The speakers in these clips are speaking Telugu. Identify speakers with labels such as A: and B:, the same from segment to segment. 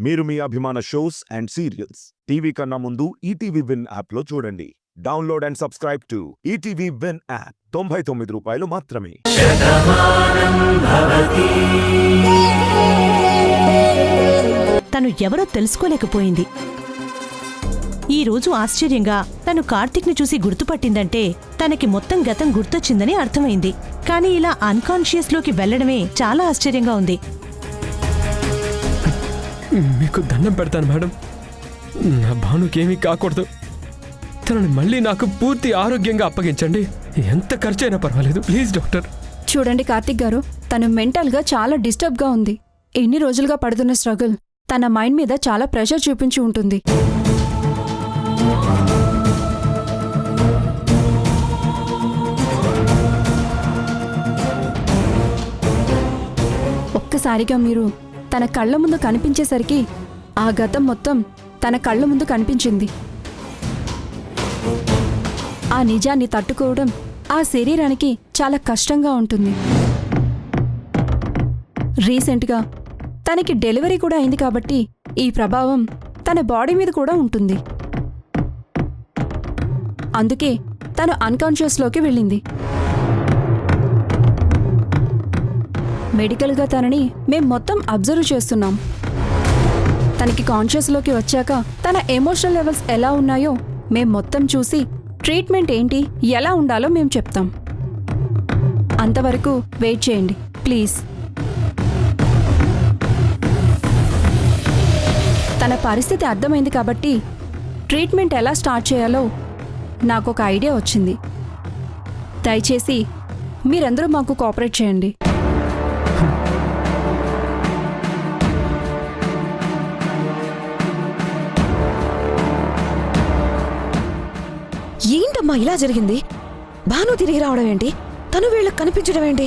A: మీరు మీ అభిమాన షోస్ అండ్ సీరియల్స్ టీవీ కన్నా ముందు ఈటీవీ విన్ యాప్లో చూడండి. Download and subscribe to ETV win app. 99 రూపాయలు మాత్రమే.
B: తను ఎవరో తెలుసుకోలేకపోయింది. ఈ రోజు ఆశ్చర్యంగా తను కార్తీక్ని చూసి గుర్తుపట్టిందంటే తనకి మొత్తం గతం గుర్తొచ్చిందని అర్థమైంది. కానీ ఇలా అన్కాన్షియస్ లోకి వెళ్లడమే చాలా ఆశ్చర్యంగా ఉంది.
C: మీకు దండం పెడతాను మేడం, నా భానుకేమీ కాకూడదు. తనని మళ్ళీ నాకు పూర్తి ఆరోగ్యంగా అప్పగించండి. ఎంత ఖర్చైనా పర్వాలేదు, ప్లీజ్ డాక్టర్.
D: చూడండి కార్తీక్ గారు, తను మెంటల్గా చాలా డిస్టర్బ్గా ఉంది. ఎన్ని రోజులుగా పడుతున్న స్ట్రగుల్ తన మైండ్ మీద చాలా ప్రెషర్ చూపించి ఉంటుంది. ఒక్కసారిగా మీరు తన కళ్ళ ముందు కనిపించేసరికి ఆ గతం మొత్తం తన కళ్ళ ముందు కనిపించింది. ఆ నిజాన్ని తట్టుకోవడం ఆ శరీరానికి చాలా కష్టంగా ఉంటుంది. రీసెంట్గా తనకి డెలివరీ కూడా అయింది కాబట్టి ఈ ప్రభావం తన బాడీ మీద కూడా ఉంటుంది. అందుకే తను అన్కాన్షియస్లోకి వెళ్ళింది. మెడికల్గా తనని మేం మొత్తం అబ్జర్వ్ చేస్తున్నాం. తనకి కాన్షియస్లోకి వచ్చాక తన ఎమోషనల్ లెవెల్స్ ఎలా ఉన్నాయో మేం మొత్తం చూసి ట్రీట్మెంట్ ఏంటి, ఎలా ఉండాలో మేం చెప్తాం. అంతవరకు వెయిట్ చేయండి ప్లీజ్. తన పరిస్థితి అర్థమైంది కాబట్టి ట్రీట్మెంట్ ఎలా స్టార్ట్ చేయాలో నాకొక ఐడియా వచ్చింది. దయచేసి మీరందరూ మాకు కోఆపరేట్ చేయండి.
E: ఏంటమ్మా ఇలా జరిగింది? భాను తిరిగి రావడం ఏంటి? తను వీళ్ళకి కనిపించడం ఏంటి?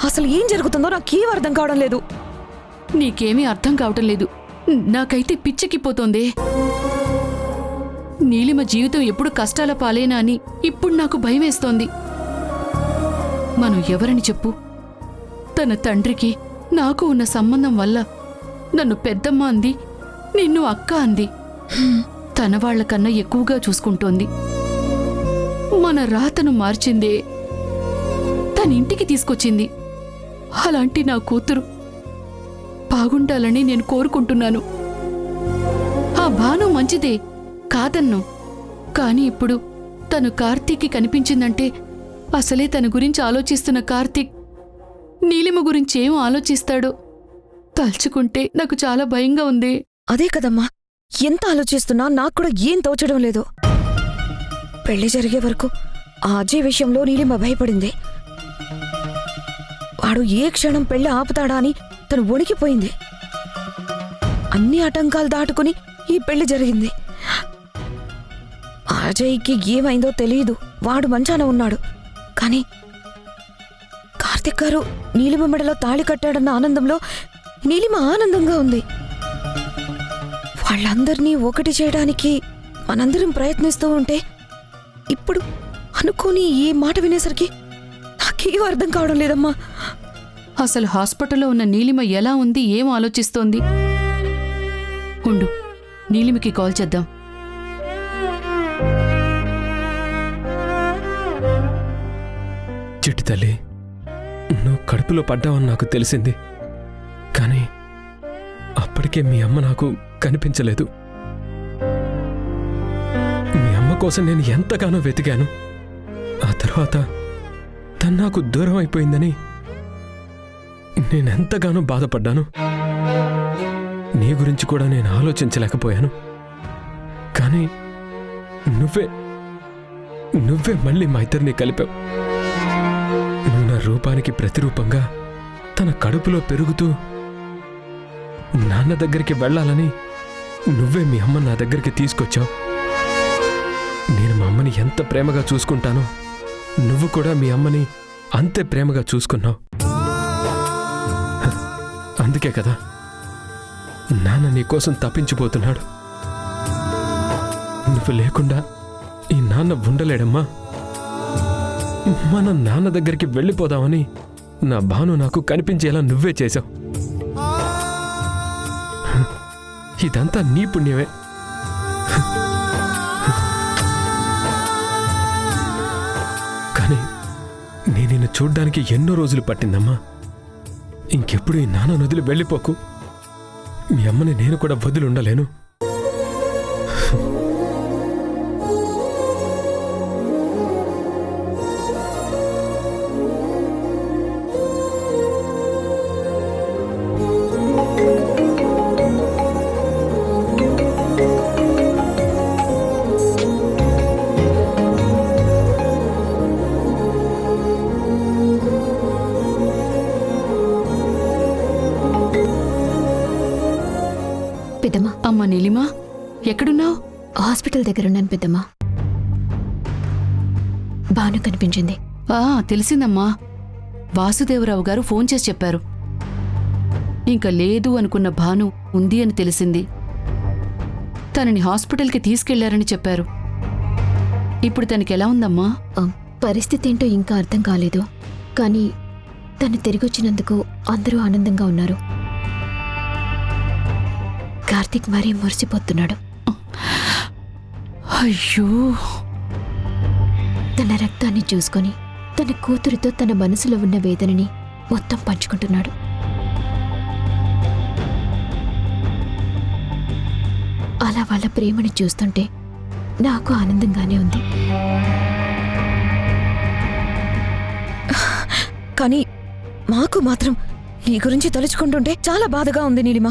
E: అసలు ఏం జరుగుతుందో నాకేం అర్థం కావడం లేదు.
F: నీకేమీ అర్థం కావటం లేదు. నాకైతే పిచ్చెక్కిపోతోంది. నీలిమ జీవితం ఎప్పుడు కష్టాల పాలేనా అని ఇప్పుడు నాకు భయమేస్తోంది. మనం ఎవరని చెప్పు? తన తండ్రికి నాకు ఉన్న సంబంధం వల్ల నన్ను పెద్దమ్మ అంది, నిన్ను అక్క అంది. తన వాళ్లకన్నా ఎక్కువగా చూసుకుంటోంది. మన రాతను మార్చిందే, తనింటికి తీసుకొచ్చింది. అలాంటి నా కూతురు బాగుండాలని నేను కోరుకుంటున్నాను. ఆ భాను మంచిదే కాదన్ను, కాని ఇప్పుడు తను కార్తీక్కి కనిపించిందంటే అసలే తన గురించి ఆలోచిస్తున్న కార్తీక్ నీలిమ గురించి ఏం ఆలోచిస్తాడో తలుచుకుంటే నాకు చాలా భయంగా ఉంది.
E: అదే కదమ్మా, ఎంత ఆలోచిస్తున్నా నాకు కూడా ఏం తోచడం లేదు. పెళ్లి జరిగే వరకు ఆ అజయ్ విషయంలో నీలిమ భయపడింది. వాడు ఏ క్షణం పెళ్లి ఆపుతాడా అని తను వణికిపోయింది. అన్ని ఆటంకాలు దాటుకుని ఈ పెళ్లి జరిగింది. అజయ్కి ఏమైందో తెలియదు, వాడు మంచాన ఉన్నాడు. కానీ కార్తిక్ గారు నీలిమ మెడలో తాళి కట్టాడన్న ఆనందంలో నీలిమ ఆనందంగా ఉంది. వాళ్ళందరినీ ఒకటి చేయడానికి మనందరం ప్రయత్నిస్తూ ఉంటే ఇప్పుడు అనుకోని ఈ మాట వినేసరికి నాకేం అర్థం కావడం లేదమ్మా.
F: అసలు హాస్పిటల్లో ఉన్న నీలిమ ఎలా ఉంది, ఏం ఆలోచిస్తోంది? ఉండు, నీలిమకి కాల్ చేద్దాం.
C: చిట్టి తల్లి, నువ్వు కడుపులో పడ్డావని నాకు తెలిసింది. కానీ అప్పటికే మీ అమ్మ నాకు కనిపించలేదు. మీ అమ్మ కోసం నేను ఎంతగానో వెతికాను. ఆ తర్వాత తను నాకు దూరం అయిపోయిందని నేనెంతగానో బాధపడ్డాను. నీ గురించి కూడా నేను ఆలోచించలేకపోయాను. కానీ నువ్వే మళ్ళీ మా ఇద్దరిని కలిపావు. నువ్వు నా రూపానికి ప్రతిరూపంగా తన కడుపులో పెరుగుతూ నాన్న దగ్గరికి వెళ్ళాలని నువ్వే మీ అమ్మ నా దగ్గరికి తీసుకొచ్చావు. నేను మా అమ్మని ఎంత ప్రేమగా చూసుకుంటానో నువ్వు కూడా మీ అమ్మని అంతే ప్రేమగా చూసుకున్నావు. అందుకే కదా నాన్న నీకోసం తప్పించిపోతున్నాడు. నువ్వు లేకుండా ఈ నాన్న ఉండలేడమ్మా. మన నాన్న దగ్గరికి వెళ్ళిపోదామని నా భాను నాకు కనిపించేలా నువ్వే చేశావు. ఇదంతా నీ పుణ్యమే. కానీ నేను నిన్ను చూడ్డానికి ఎన్నో రోజులు పట్టిందమ్మా. ఇంకెప్పుడు ఈ నాన్న వదిలి వెళ్ళిపోకు. మీ అమ్మని నేను కూడా వదిలి ఉండలేను.
E: పెద్దమ్మా,
F: అమ్మా నీలిమా, ఎక్కడున్నావు?
E: హాస్పిటల్ దగ్గర ఉన్నాను పెద్దమ్మా. బాను కనిపించింది.
F: తెలిసిందమ్మా. వాసుదేవరావు గారు ఫోన్ చేసి చెప్పారు. ఇంకా లేదు అనుకున్న భాను ఉంది అని తెలిసింది. తనని హాస్పిటల్కి తీసుకెళ్లారని చెప్పారు. ఇప్పుడు తనకి ఎలా ఉందమ్మా?
E: పరిస్థితి ఏంటో ఇంకా అర్థం కాలేదు. కానీ తను తిరిగొచ్చినందుకు అందరూ ఆనందంగా ఉన్నారు. కార్తీక్ మరీ మురిసిపోతున్నాడు.
F: అయ్యో,
E: తన రక్తాన్ని చూసుకొని తన కూతురితో తన మనసులో ఉన్న వేదనని మొత్తం పంచుకుంటున్నాడు. అలా వాళ్ళ ప్రేమని చూస్తుంటే నాకు ఆనందంగానే ఉంది.
G: కానీ మాకు మాత్రం నీ గురించి తలుచుకుంటుంటే చాలా బాధగా ఉంది నీలిమ.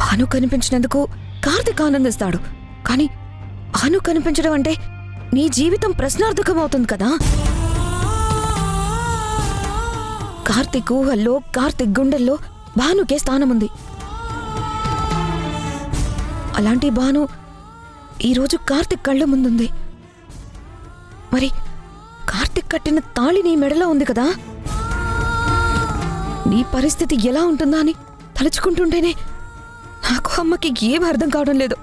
G: భాను కనిపించినందుకు కార్తీక్ ఆనందిస్తాడు. కానీ భాను కనిపించడం అంటే నీ జీవితం ప్రశ్నార్థకమవుతుంది కదా. కార్తీక్ ఊహల్లో, కార్తీక్ గుండెల్లో భానుకే స్థానముంది. అలాంటి భాను ఈరోజు కార్తీక్ కళ్ళ ముందుంది. మరి కార్తీక్ కట్టిన తాళి నీ మెడలో ఉంది కదా. నీ పరిస్థితి ఎలా ఉంటుందా అని తలుచుకుంటుంటేనే నాకు అమ్మకి ఏం అర్థం కావడం లేదు.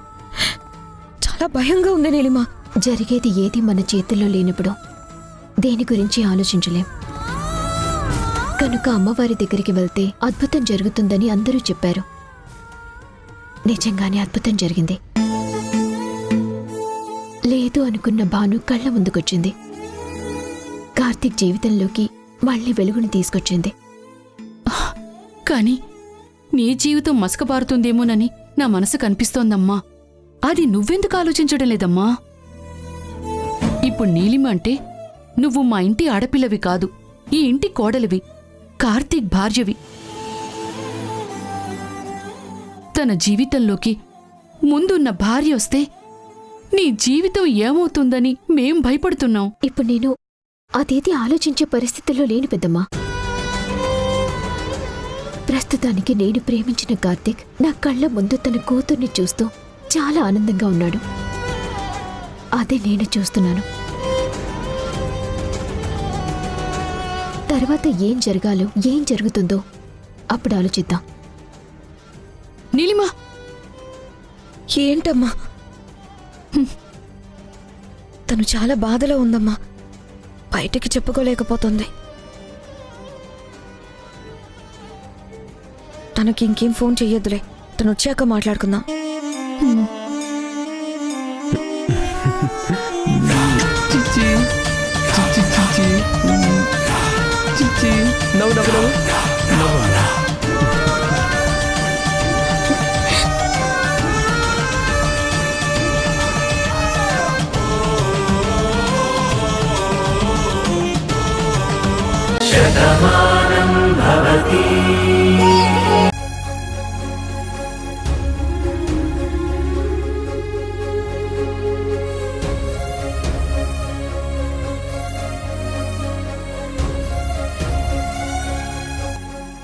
G: చాలా భయంగా ఉంది నీలిమా.
E: జరిగేది ఏది మన చేతుల్లో లేనప్పుడు దేని గురించి ఆలోచించలేం. కనుక అమ్మవారి దగ్గరికి వెళ్తే అద్భుతం జరుగుతుందని అందరూ చెప్పారు. నిజంగానే అద్భుతం జరిగింది. లేదు అనుకున్న భాను కళ్ళ ముందుకొచ్చింది. కార్తీక్ జీవితంలోకి మళ్లీ వెలుగుని తీసుకొచ్చింది.
F: కాని నీ జీవితం మసకబారుతుందేమోనని నా మనసు కనిపిస్తోందమ్మా. అది నువ్వెందుకు ఆలోచించడం లేదమ్మా? ఇప్పుడు నీలిమ అంటే నువ్వు మా ఇంటి ఆడపిల్లవి కాదు, ఈ ఇంటి కోడలివి, కార్తీక్ భార్యవి. తన జీవితంలోకి ముందున్న భార్య వస్తే నీ జీవితం ఏమవుతుందని మేం భయపడుతున్నాం.
E: ఇప్పుడు నేను అదేది ఆలోచించే పరిస్థితుల్లో లేను పెద్దమ్మా. ప్రస్తుతానికి నేను ప్రేమించిన కార్తీక్ నా కళ్ళ ముందు తన కూతుర్ని చూస్తూ చాలా ఆనందంగా ఉన్నాడు. అదే నేను చూస్తున్నాను. తర్వాత ఏం జరగాలో, ఏం జరుగుతుందో అప్పుడు ఆలోచిద్దాం.
F: నీలిమా,
G: ఏంటమ్మా? తను చాలా బాధలో ఉందమ్మా. బయటికి చెప్పుకోలేకపోతుంది. తనకి ఇంకేం ఫోన్ చెయ్యొద్దులే. తను వచ్చాక మాట్లాడుకుందాం.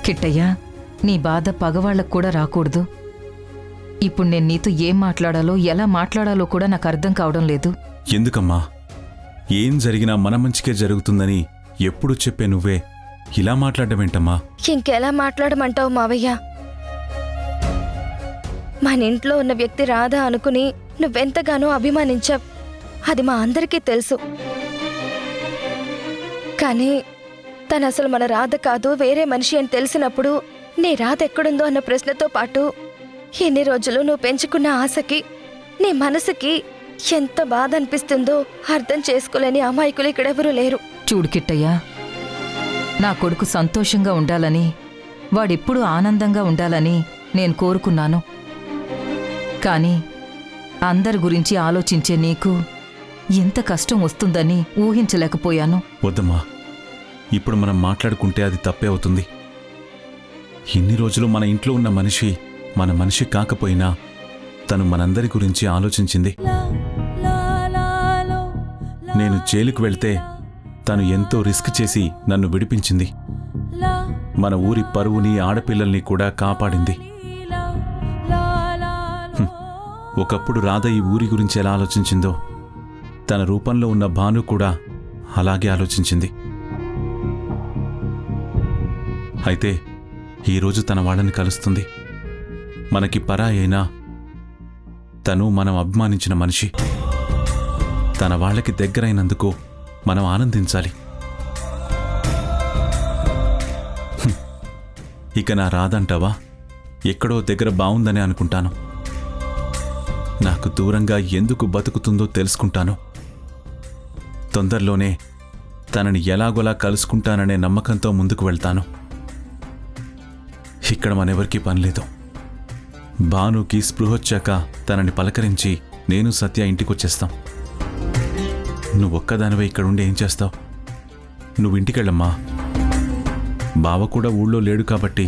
H: కిట్టయ్య, నీ బాధ పగవాళ్లకు కూడా రాకూడదు. ఇప్పుడు నేను నీతో ఏం మాట్లాడాలో, ఎలా మాట్లాడాలో కూడా నాకు అర్థం కావడం లేదు.
I: ఎందుకమ్మా? ఏం జరిగినా మన మంచికే జరుగుతుందని ఎప్పుడు చెప్పే నువ్వే ఇలా మాట్లాడమేంటమ్మా?
J: ఇంకెలా మాట్లాడమంటావు మావయ్య? మన ఇంట్లో ఉన్న వ్యక్తి రాధ అనుకుని నువ్వెంతగానో అభిమానించావు. అది మా అందరికీ తెలుసు. కానీ తను అసలు మన రాధ కాదు, వేరే మనిషి అని తెలిసినప్పుడు నీ రాధ ఎక్కడుందో అన్న ప్రశ్నతో పాటు ఎన్ని రోజులు నువ్వు పెంచుకున్న ఆశకి నీ మనసుకి ఎంత బాధ అనిపిస్తుందో అర్థం చేసుకోలేని అమాయకులు ఇక్కడెవరూ లేరు.
H: చూడు కిట్టయ్యా, నా కొడుకు సంతోషంగా ఉండాలని, వాడెప్పుడూ ఆనందంగా ఉండాలని నేను కోరుకున్నాను. కాని అందరి గురించి ఆలోచించే నీకు ఎంత కష్టం వస్తుందని ఊహించలేకపోయాను.
I: వద్దమ్మా, ఇప్పుడు మనం మాట్లాడుకుంటే అది తప్పే అవుతుంది. ఇన్ని రోజులు మన ఇంట్లో ఉన్న మనిషి మన మనిషి కాకపోయినా తను మనందరి గురించి ఆలోచించింది. నేను జైలుకు వెళ్తే తను ఎంతో రిస్క్ చేసి నన్ను విడిపించింది. మన ఊరి పరువుని, ఆడపిల్లల్ని కూడా కాపాడింది. ఒకప్పుడు రాధ ఈ ఊరి గురించి ఎలా ఆలోచించిందో తన రూపంలో ఉన్న భాను కూడా అలాగే ఆలోచించింది. అయితే ఈరోజు తన వాళ్ళని కలుస్తుంది. మనకి పరాయి అయినా తను మనం అభిమానించిన మనిషి. తన వాళ్ళకి దగ్గరైనందుకు మనం ఆనందించాలి. ఇక నా రాదంటావా? ఎక్కడో దగ్గర బావుందని అనుకుంటాను. నాకు దూరంగా ఎందుకు బతుకుతుందో తెలుసుకుంటాను. తొందరలోనే తనని ఎలాగోలా కలుసుకుంటాననే నమ్మకంతో ముందుకు వెళ్తాను. ఇక్కడ మనెవరికీ పనిలేదు. భానుకి స్పృహొచ్చాక తనని పలకరించి నేను సత్య ఇంటికొచ్చేస్తాం. నువ్వొక్కదానివే ఇక్కడుండి ఏం చేస్తావు? నువ్వింటికెళ్ళమ్మా. బావ కూడా ఊళ్ళో లేడు కాబట్టి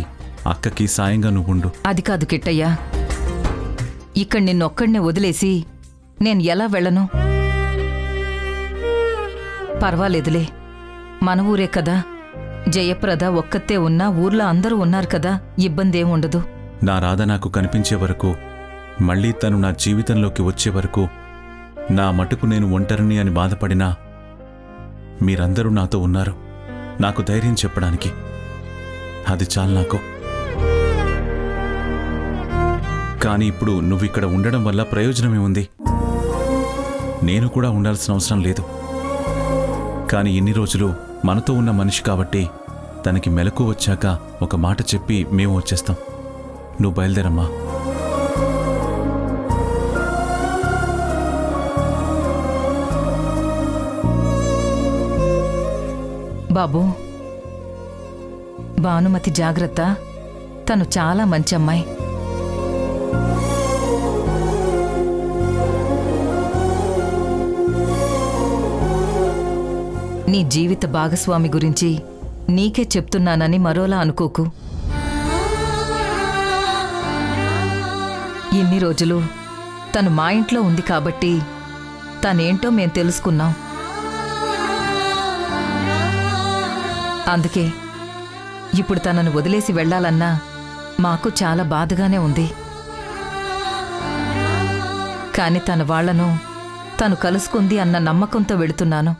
I: అక్కకి సాయంగా నువ్వుండు.
H: అది కాదు కిట్టయ్యా, ఇక్కడ నిన్నొక్కడినే వదిలేసి నేను ఎలా వెళ్ళను? పర్వాలేదులే, మన ఊరే కదా. జయప్రద ఒక్కతే ఉన్నా ఊర్లో అందరూ ఉన్నారు కదా, ఇబ్బందేం ఉండదు.
I: నా రాధ నాకు కనిపించే వరకు, మళ్ళీ తను నా జీవితంలోకి వచ్చే వరకు నా మటుకు నేను ఒంటరిని అని బాధపడినా మీరందరూ నాతో ఉన్నారు, నాకు ధైర్యం చెప్పడానికి. అది చాలు నాకు. కానీ ఇప్పుడు నువ్విక్కడ ఉండడం వల్ల ప్రయోజనమే ఉంది. నేను కూడా ఉండాల్సిన అవసరం లేదు. కానీ ఇన్ని రోజులు మనతో ఉన్న మనిషి కాబట్టి తనకి మెలకు వచ్చాక ఒక మాట చెప్పి మేము వచ్చేస్తాం. నువ్వు బయలుదేరమ్మా.
H: బాబూ, భానుమతి జాగ్రత్త. తను చాలా మంచి అమ్మాయి. నీ జీవిత భాగస్వామి గురించి నీకే చెప్తున్నానని మరోలా అనుకోకు. ఇన్ని రోజులు తను మా ఇంట్లో ఉంది కాబట్టి తనేంటో మేం తెలుసుకున్నాం. అందుకే ఇప్పుడు తనను వదిలేసి వెళ్లాలన్నా మాకు చాలా బాధగానే ఉంది. కాని తన వాళ్లను తను కలుసుకుంది అన్న నమ్మకంతో వెళుతున్నాను.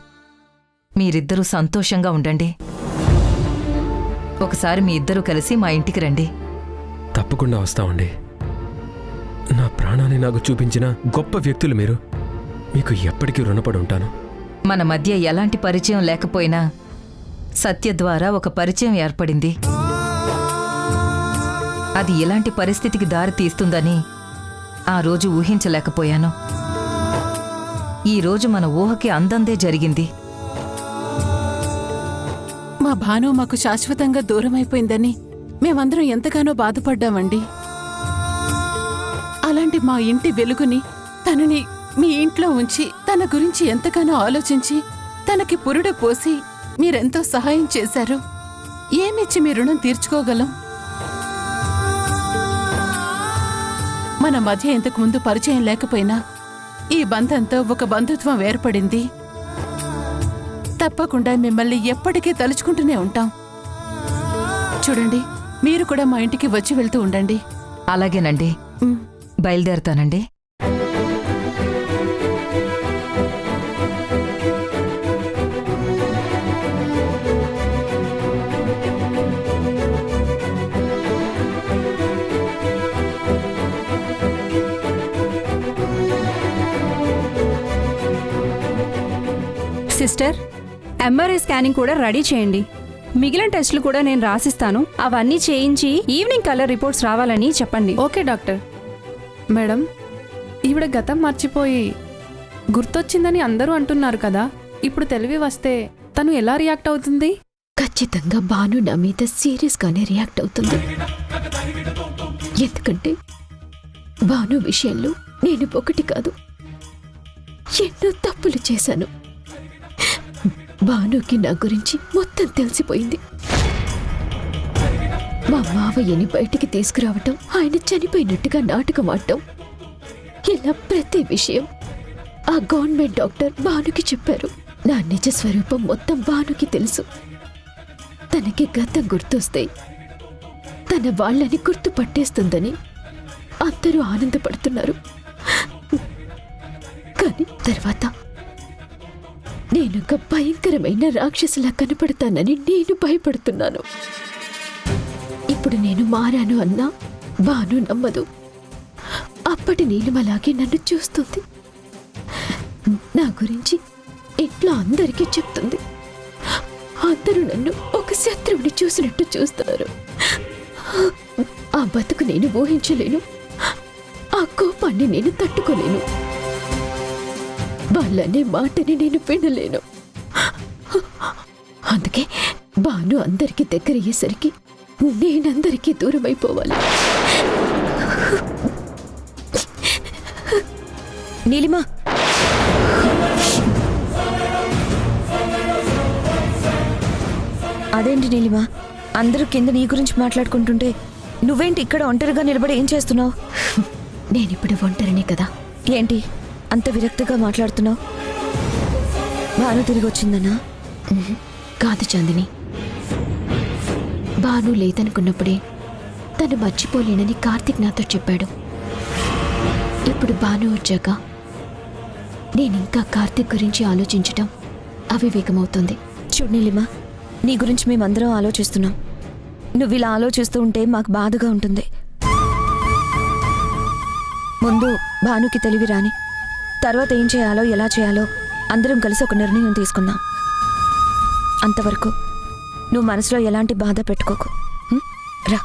H: మీరిద్దరూ సంతోషంగా ఉండండి. ఒకసారి మీ ఇద్దరూ కలిసి మా ఇంటికి రండి.
C: తప్పకుండా వస్తామండి. నా ప్రాణాన్ని నాకు చూపించిన గొప్ప వ్యక్తులు మీరు. మీకు ఎప్పటికీ రుణపడి ఉంటాను.
H: మన మధ్య ఎలాంటి పరిచయం లేకపోయినా సత్య ద్వారా ఒక పరిచయం ఏర్పడింది. అది ఎలాంటి పరిస్థితికి దారి తీస్తుందని ఆ రోజు ఊహించలేకపోయాను. ఈరోజు మన ఊహకి అందందే జరిగింది.
K: మా భాను మాకు శాశ్వతంగా దూరమైపోయిందని మేమందరం ఎంతగానో బాధపడ్డామండి. అలాంటి మా ఇంటి వెలుగుని, తనని మీ ఇంట్లో ఉంచి తన గురించి ఎంతగానో ఆలోచించి తనకి పురుడు పోసి మీరెంతో సహాయం చేశారు. ఏమిచ్చి మీ రుణం తీర్చుకోగలం? మన మధ్య ఇంతకు ముందు పరిచయం లేకపోయినా ఈ బంధంతో ఒక బంధుత్వం ఏర్పడింది. తప్పకుండా మిమ్మల్ని ఎప్పటికీ తలుచుకుంటూనే ఉంటాం. చూడండి, మీరు కూడా మా ఇంటికి వచ్చి వెళ్తూ ఉండండి.
H: అలాగేనండి, బయలుదేరతానండి.
D: సిస్టర్, ఎంఆర్ఐ స్కానింగ్ కూడా రెడీ చేయండి. మిగిలిన టెస్టులు కూడా నేను రాసిస్తాను. అవన్నీ చేయించి ఈవినింగ్ కల్లా రిపోర్ట్స్ రావాలని చెప్పండి.
L: Okay doctor. మేడం, ఈవిడ గతం మర్చిపోయి గుర్తొచ్చిందని అందరూ అంటున్నారు కదా, ఇప్పుడు తెలివి వస్తే తను ఎలా రియాక్ట్ అవుతుంది?
M: ఖచ్చితంగా భాను నా మీద సీరియస్గానే రియాక్ట్ అవుతుంది. ఎందుకంటే భాను విషయంలో నేను ఒకటి కాదు ఎన్నో తప్పులు చేశాను. భానుకి నా గురించి మొత్తం తెలిసిపోయింది. మా మావయ్యని బయటికి తీసుకురావటం, ఆయన చనిపోయినట్టుగా నాటకం ఆడటం, ఇలా ప్రతి విషయం ఆ గవర్నమెంట్ డాక్టర్ భానుకి చెప్పారు. నా నిజ స్వరూపం మొత్తం భానుకి తెలుసు. తనకి గతం గుర్తొస్తే తన వాళ్ళని గుర్తుపట్టేస్తుందని అందరూ ఆనందపడుతున్నారు. కానీ తర్వాత నేనొక భయంకరమైన రాక్షసులా కనపడతానని నేను భయపడుతున్నాను. ఇప్పుడు నేను మారాను అన్నా భాను నమ్మదు. అప్పటి నీలిమలాగే నన్ను చూస్తుంది. నా గురించి ఇంట్లో అందరికీ చెప్తుంది. అందరూ నన్ను ఒక శత్రువుని చూసినట్టు చూస్తున్నారు. ఆ బతుకు నేను ఊహించలేను. ఆ కోపాన్ని నేను తట్టుకోలేను. వాళ్ళనే మాటని నేను వినలేను. అందుకే భాను అందరికీ దగ్గరయ్యేసరికి నేనందరికీ దూరం అయిపోవాలి.
E: నీలిమా, అదేంటి నీలిమా, అందరూ కింద నీ గురించి మాట్లాడుకుంటుంటే నువ్వేంటి ఇక్కడ ఒంటరిగా నిలబడి ఏం చేస్తున్నావు?
M: నేనిప్పుడు ఒంటరినే కదా.
E: ఏంటి అంత విరక్తిగా మాట్లాడుతున్నావు? భాను తిరిగి వచ్చిందన్నా?
M: కాదు చాందిని, భాను లేదనుకున్నప్పుడే తను మర్చిపోలేనని కార్తీక్ నాతో చెప్పాడు. ఇప్పుడు భాను వచ్చాక నేనింకా కార్తీక్ గురించి ఆలోచించటం అవివేకమవుతుంది.
E: చూడు నీలిమా, నీ గురించి మేమందరం ఆలోచిస్తున్నాం. నువ్వు ఇలా ఆలోచిస్తూ ఉంటే మాకు బాధగా ఉంటుంది. ముందు భానుకి తెలివి రాని, తర్వాత ఏం చేయాలో ఎలా చేయాలో అందరం కలిసి ఒక నిర్ణయం తీసుకుందాం. అంతవరకు నువ్వు మనసులో ఎలాంటి బాధ పెట్టుకోకు. రా.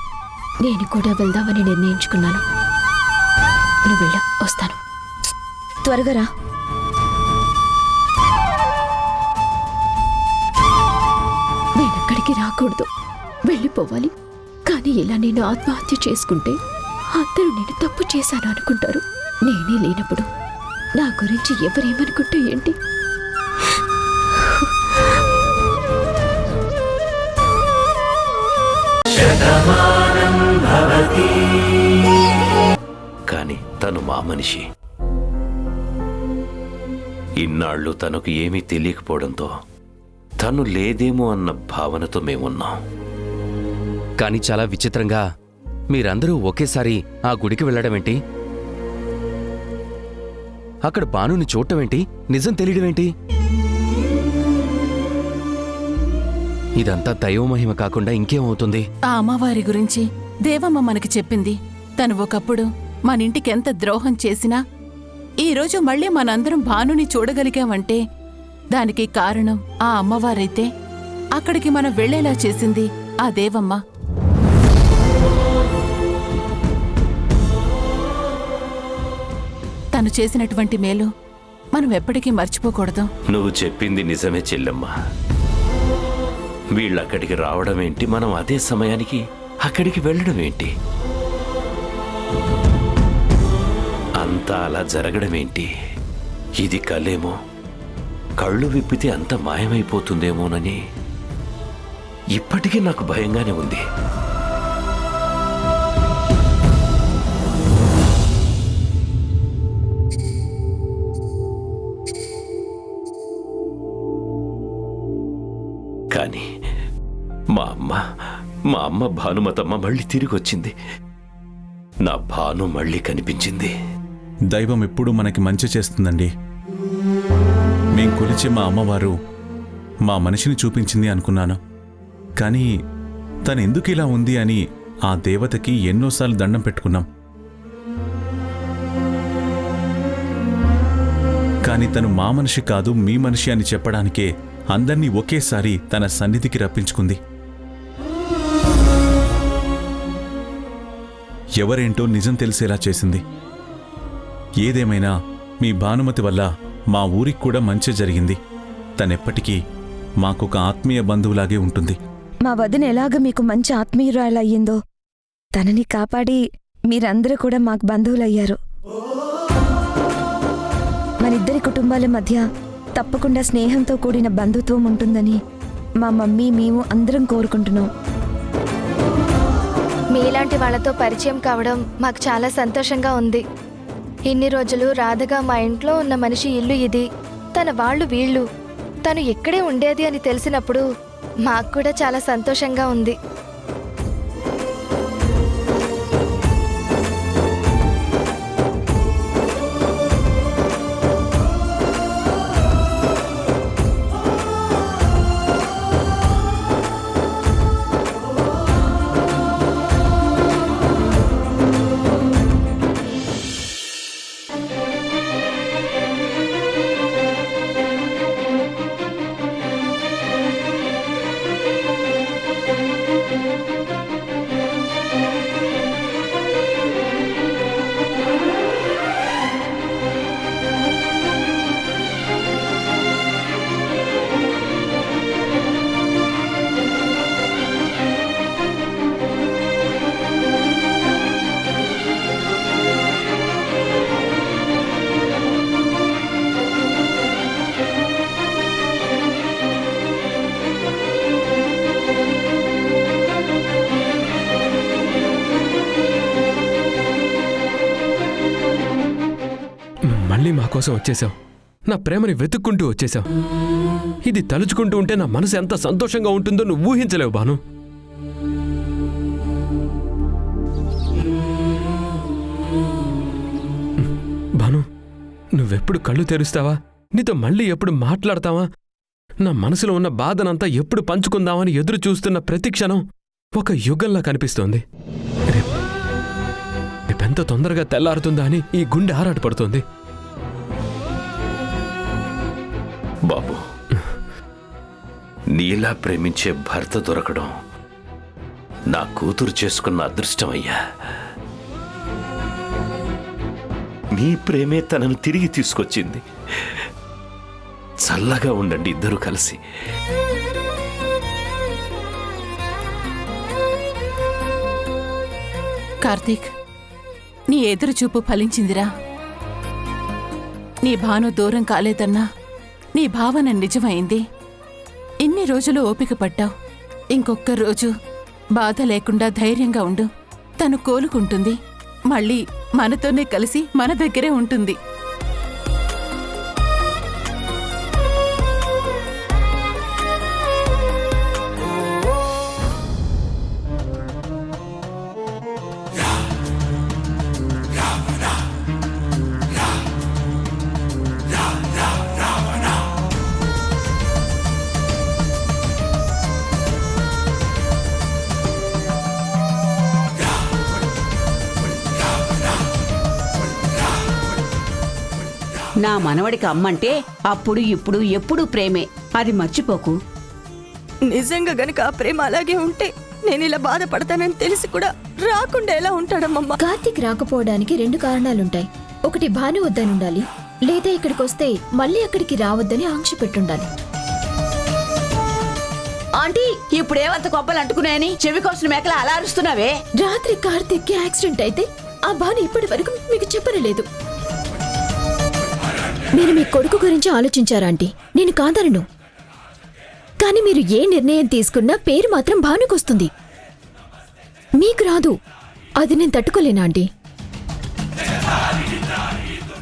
M: నేను కూడా వెళ్దామని నిర్ణయించుకున్నాను. నువ్వు వెళ్ళా, వస్తాను.
E: త్వరగా రా.
M: నేనెక్కడికి రాకూడదు, వెళ్ళిపోవాలి. కానీ ఇలా నేను ఆత్మహత్య చేసుకుంటే అందరూ నేను తప్పు చేశాను అనుకుంటారు. నేనే లేనప్పుడు నా గురించి ఎవరేమనుకుంటే ఏంటి?
N: కాని తను మా మనిషి. ఇన్నాళ్ళు తనకు ఏమీ తెలియకపోవడంతో తను లేదేమో అన్న భావనతో మేమున్నాం.
O: కానీ చాలా విచిత్రంగా మీరందరూ ఒకేసారి ఆ గుడికి వెళ్ళడమేంటి? అక్కడ భానుని చూడటమేంటి? నిజం తెలియడమేంటి? ఇదంతా దైవమహిమ కాకుండా ఇంకేమవుతుంది?
K: ఆ అమ్మవారి గురించి దేవమ్మ మనకి చెప్పింది. తను ఒకప్పుడు మనింటికి ఎంత ద్రోహం చేసినా ఈరోజు మళ్ళీ మనందరం భానుని చూడగలిగామంటే దానికి కారణం ఆ అమ్మవారైతే అక్కడికి మనం వెళ్లేలా చేసింది ఆ దేవమ్మ. తను చేసినటువంటి మేలు మనం ఎప్పటికీ మర్చిపోకూడదు.
N: నువ్వు చెప్పింది నిజమే చెల్లెమ్మా. వీళ్ళక్కడికి రావడమేంటి, మనం అదే సమయానికి అక్కడికి వెళ్ళడమేంటి, అంతా అలా జరగడమేంటి? ఇది కలేమో, కళ్ళు విప్పితే అంత మాయమైపోతుందేమోనని ఇప్పటికీ నాకు భయంగానే ఉంది. కానీ మా అమ్మ భానుమతమ్మ మళ్ళీ తిరిగి వచ్చింది. నా భాను మళ్ళీ కనిపించింది.
I: దైవం ఎప్పుడూ మనకి మంచి చేస్తుందండి. మేం కొలిచే మా అమ్మవారు మా మనిషిని చూపించింది అనుకున్నాను. కానీ తనెందుకు ఇలా ఉంది అని ఆ దేవతకి ఎన్నోసార్లు దండం పెట్టుకున్నాం. కానీ తను మా మనిషి కాదు, మీ మనిషి అని చెప్పడానికే అందర్నీ ఒకేసారి తన సన్నిధికి రప్పించుకుంది. ఎవరేంటో నిజం తెలిసేలా చేసింది. ఏదేమైనా మీ భానుమతి వల్ల మా ఊరికి కూడా మంచి జరిగింది. తనెప్పటికీ మాకొక ఆత్మీయ బంధువులాగే ఉంటుంది.
E: మా వదిన ఎలాగ మీకు మంచి ఆత్మీయురాలయ్యిందో తనని కాపాడి మీరందరూ కూడా మాకు బంధువులయ్యారు. మనిద్దరి కుటుంబాల మధ్య తప్పకుండా స్నేహంతో కూడిన బంధుత్వం ఉంటుందని మా మమ్మీ మేము అందరం కోరుకుంటున్నాం.
J: మీలాంటి వాళ్ళతో పరిచయం కావడం మాకు చాలా సంతోషంగా ఉంది. ఇన్ని రోజులు రాధగా మా ఇంట్లో ఉన్న మనిషి ఇల్లు ఇది, తన వాళ్ళు వీళ్ళు, తను ఇక్కడే ఉండేది అని తెలిసినప్పుడు మాకు కూడా చాలా సంతోషంగా ఉంది.
C: మళ్ళీ మా కోసం వచ్చేసావు. నా ప్రేమని వెతుక్కుంటూ వచ్చేసావు. ఇది తలుచుకుంటూ ఉంటే నా మనసు ఎంత సంతోషంగా ఉంటుందో నువ్వు ఊహించలేవు భాను. భాను, నువ్వెప్పుడు కళ్ళు తెరుస్తావా, నీతో మళ్ళీ ఎప్పుడు మాట్లాడతావా, నా మనసులో ఉన్న బాధనంతా ఎప్పుడు పంచుకుందామని ఎదురు చూస్తున్న ప్రతి క్షణం ఒక యుగంలా కనిపిస్తోంది. రేపెంత తొందరగా తెల్లారుతుందా అని ఈ గుండె ఆరాటపడుతోంది.
N: బాబు, నీలా ప్రేమించే భర్త దొరకడం నా కూతురు చేసుకున్న అదృష్టమయ్యా. నీ ప్రేమే తనను తిరిగి తీసుకొచ్చింది. చల్లగా ఉండండి ఇద్దరూ కలిసి.
K: కార్తీక్, నీ ఎదురు చూపు ఫలించిందిరా. నీ భాను దూరం కాలేదన్నా నీ భావన నిజమైంది. ఇన్ని రోజులు ఓపిక పట్టావు. ఇంకొక్క రోజు బాధ లేకుండా ధైర్యంగా ఉండు. తను కోలుకుంటుంది. మళ్ళీ మనతోనే కలిసి మన దగ్గరే ఉంటుంది.
P: నా మనవడికి అమ్మంటే అప్పుడు ఇప్పుడు ఎప్పుడు ప్రేమే, అది మర్చిపోకు.
Q: నిజంగా గనుక ఆ ప్రేమ అలాగే ఉంటే నేను ఇలా బాధపడతానని తెలిసి కూడా రాకుండా ఎలా ఉంటాడమ్మమ్మ?
M: కార్తీక్ రాకపోవడానికి 2 కారణాలుంటాయి. ఒకటి భాను వద్దనుండాలి, లేదా ఇక్కడికి వస్తే మళ్ళీ అక్కడికి రావద్దని ఆంక్ష పెట్టుండాలి.
P: ఆంటీ, ఇప్పుడేమంత కొబ్బలు అంటుకున్నాయని చెవి కోసిన మేకల అలా అరుస్తున్నావే?
M: రాత్రి కార్తీక్ కి యాక్సిడెంట్ అయితే ఆ భాను ఇప్పటి వరకు మీకు చెప్పలేదు. మీరు మీ కొడుకు గురించి ఆలోచించారా ఆంటీ? నేను కాదనను, కానీ మీరు ఏ నిర్ణయం తీసుకున్నా పేరు మాత్రం భానుకొస్తుంది, మీకు రాదు. అది నేను తట్టుకోలేనా ఆంటీ?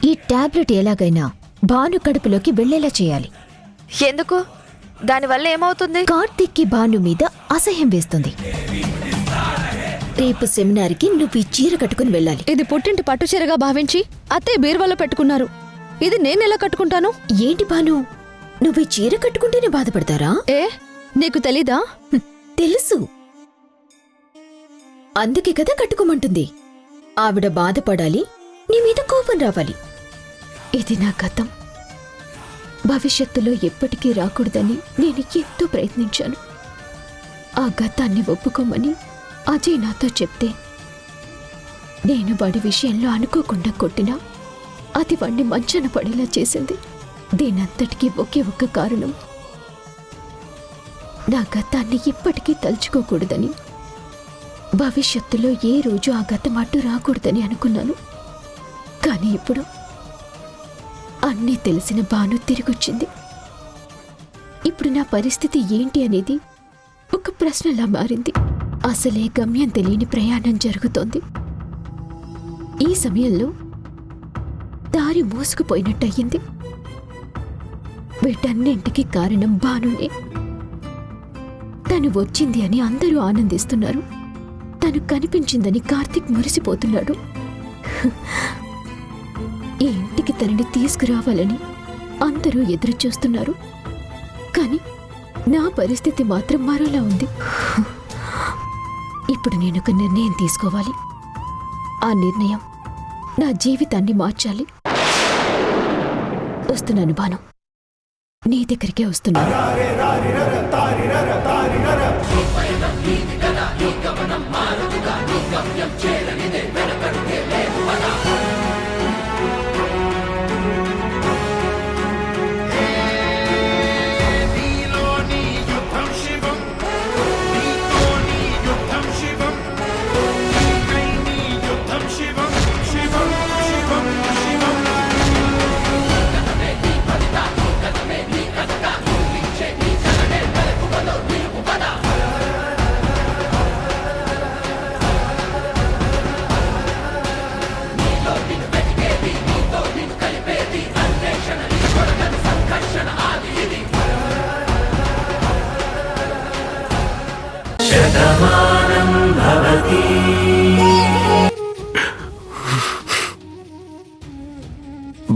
M: ఈ టాబ్లెట్ ఎలాగైనా భాను కడుపులోకి వెళ్లేలా చేయాలి.
J: ఎందుకు? దానివల్ల ఏమవుతుంది?
M: కార్తీక్ కి భాను మీద అసహ్యం వేస్తుంది. రేపు సెమినార్కి నువ్వు ఈ చీర కట్టుకుని వెళ్ళాలి.
Q: ఇది పుట్టింటి పట్టు చీరగా భావించి అత్తయ్య బీరువాలో పెట్టుకున్నారు. ఇది నేనెలా కట్టుకుంటాను?
M: ఏంటి భాను, నువ్వు ఈ చీర కట్టుకుంటేనే బాధపడతారా?
Q: ఏ, నీకు తెలీదా?
M: తెలుసు, అందుకే కదా కట్టుకోమంటుంది. ఆవిడ బాధపడాలి, నీ మీద కోపం రావాలి. ఇది నా గతం, భవిష్యత్తులో ఎప్పటికీ రాకూడదని నేను ఎంతో ప్రయత్నించాను. ఆ గతాన్ని ఒప్పుకోమని అజయ్ నాతో చెప్తే నేను వాడి విషయంలో అనుకోకుండా కొట్టినా అది వాణ్ణి మంచాన పడేలా చేసింది. దీనంతటికీ ఒకే ఒక్క కారణం, నా గతాన్ని ఇప్పటికీ తలుచుకోకూడదని, భవిష్యత్తులో ఏ రోజు ఆ గతం అడ్డు రాకూడదని అనుకున్నాను. కానీ ఇప్పుడు అన్నీ తెలిసిన భాను తిరిగొచ్చింది. ఇప్పుడు నా పరిస్థితి ఏంటి అనేది ఒక ప్రశ్నలా మారింది. అసలే గమ్యం తెలియని ప్రయాణం జరుగుతోంది. ఈ సమయంలో దారి మూసుకుపోయినట్టయింది. వీటన్నింటికి కారణం భానునే. తను వచ్చింది అని అందరూ ఆనందిస్తున్నారు. తను కనిపించిందని కార్తీక్ మురిసిపోతున్నాడు. ఈ ఇంటికి తనని తీసుకురావాలని అందరూ ఎదురు చూస్తున్నారు. కానీ నా పరిస్థితి మాత్రం మరోలా ఉంది. ఇప్పుడు నేను ఒక నిర్ణయం తీసుకోవాలి. ఆ నిర్ణయం నా జీవితాన్ని మార్చాలి. వస్తున్నాను భాను, నీ దగ్గరికే వస్తున్నాను.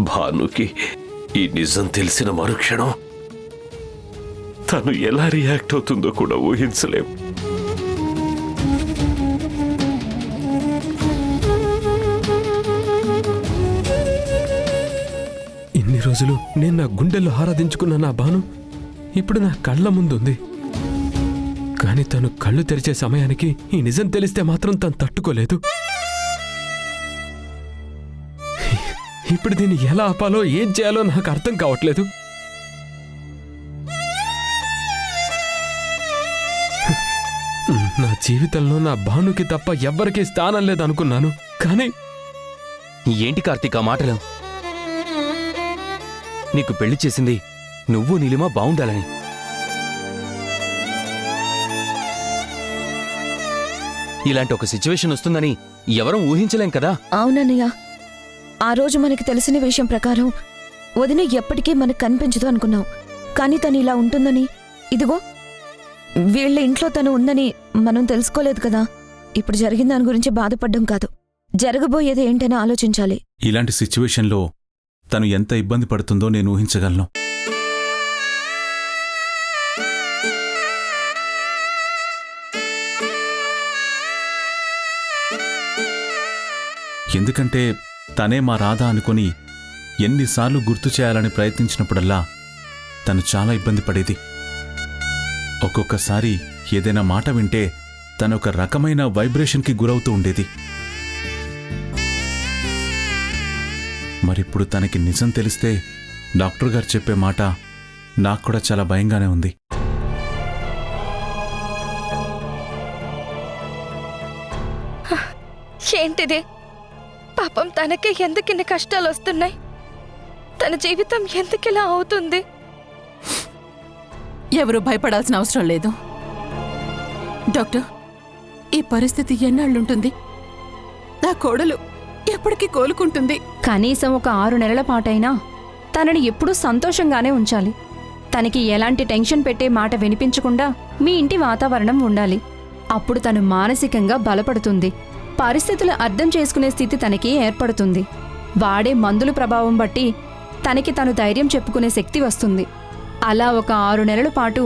N: భానుకి ఈ నిజం తెలిసిన మరుక్షణం తను ఎలా రియాక్ట్ అవుతుందో కూడా ఊహించలేం.
C: ఇన్ని రోజులు నేను నా గుండెల్లో ఆరాధించుకున్న నా భాను ఇప్పుడు నా కళ్ళ ముందుంది. కానీ తను కళ్ళు తెరిచే సమయానికి ఈ నిజం తెలిస్తే మాత్రం తను తట్టుకోలేదు. ఇప్పుడు దీన్ని ఎలా ఆపాలో ఏం చేయాలో నాకు అర్థం కావట్లేదు. నా జీవితంలో నా భానుకి తప్ప ఎవ్వరికీ స్థానం లేదనుకున్నాను. కానీ
O: ఏంటి కార్తీక్ ఆ మాటలు? నీకు పెళ్లి చేసింది నువ్వు నీలిమ బావుండాలని. ఇలాంటి ఒక సిచ్యువేషన్ వస్తుందని ఎవరం ఊహించలేం కదా.
G: అవునన్నయ్య, ఆ రోజు మనకి తెలిసిన విషయం ప్రకారం వదిన ఎప్పటికీ మనకు కనిపించదు అనుకున్నాం. కానీ తను ఇలా ఉంటుందని, ఇదిగో వీళ్ళ ఇంట్లో తను ఉందని మనం తెలుసుకోలేదు కదా. ఇప్పుడు జరిగిన దాని గురించి బాధపడ్డం కాదు, జరగబోయేది ఏంటని ఆలోచించాలి.
I: ఇలాంటి సిచ్యువేషన్లో తను ఎంత ఇబ్బంది పడుతుందో నేను ఊహించగలను. ఎందుకంటే తనే మా రాధ అనుకుని ఎన్నిసార్లు గుర్తు చేయాలని ప్రయత్నించినప్పుడల్లా తను చాలా ఇబ్బంది పడేది. ఒక్కొక్కసారి ఏదైనా మాట వింటే తనొక రకమైన వైబ్రేషన్కి గురవుతూ ఉండేది. మరిప్పుడు తనకి నిజం తెలిస్తే డాక్టర్ గారు చెప్పే మాట నాకు కూడా చాలా భయంగానే ఉంది.
J: ఏంటిది? పాపం తనకే ఎందుకిన్ని కష్టాలు వస్తున్నాయి? తన జీవితం ఎందుకిలా అవుతుంది?
K: ఎవరు భయపడాల్సిన అవసరం లేదు డాక్టర్. ఈ పరిస్థితి ఎన్నాళ్ళుంటుంది? నా కోడలు ఎప్పటికీ కోలుకుంటుంది.
D: కనీసం ఒక 6 నెలల పాటైనా తనని ఎప్పుడూ సంతోషంగానే ఉంచాలి. తనకి ఎలాంటి టెన్షన్ పెట్టే మాట వినిపించకుండా మీ ఇంటి వాతావరణం ఉండాలి. అప్పుడు తను మానసికంగా బలపడుతుంది. పరిస్థితులు అర్థం చేసుకునే స్థితి తనకి ఏర్పడుతుంది. వాడే మందుల ప్రభావం బట్టి తనకి తను ధైర్యం చెప్పుకునే శక్తి వస్తుంది. అలా ఒక 6 నెలల పాటు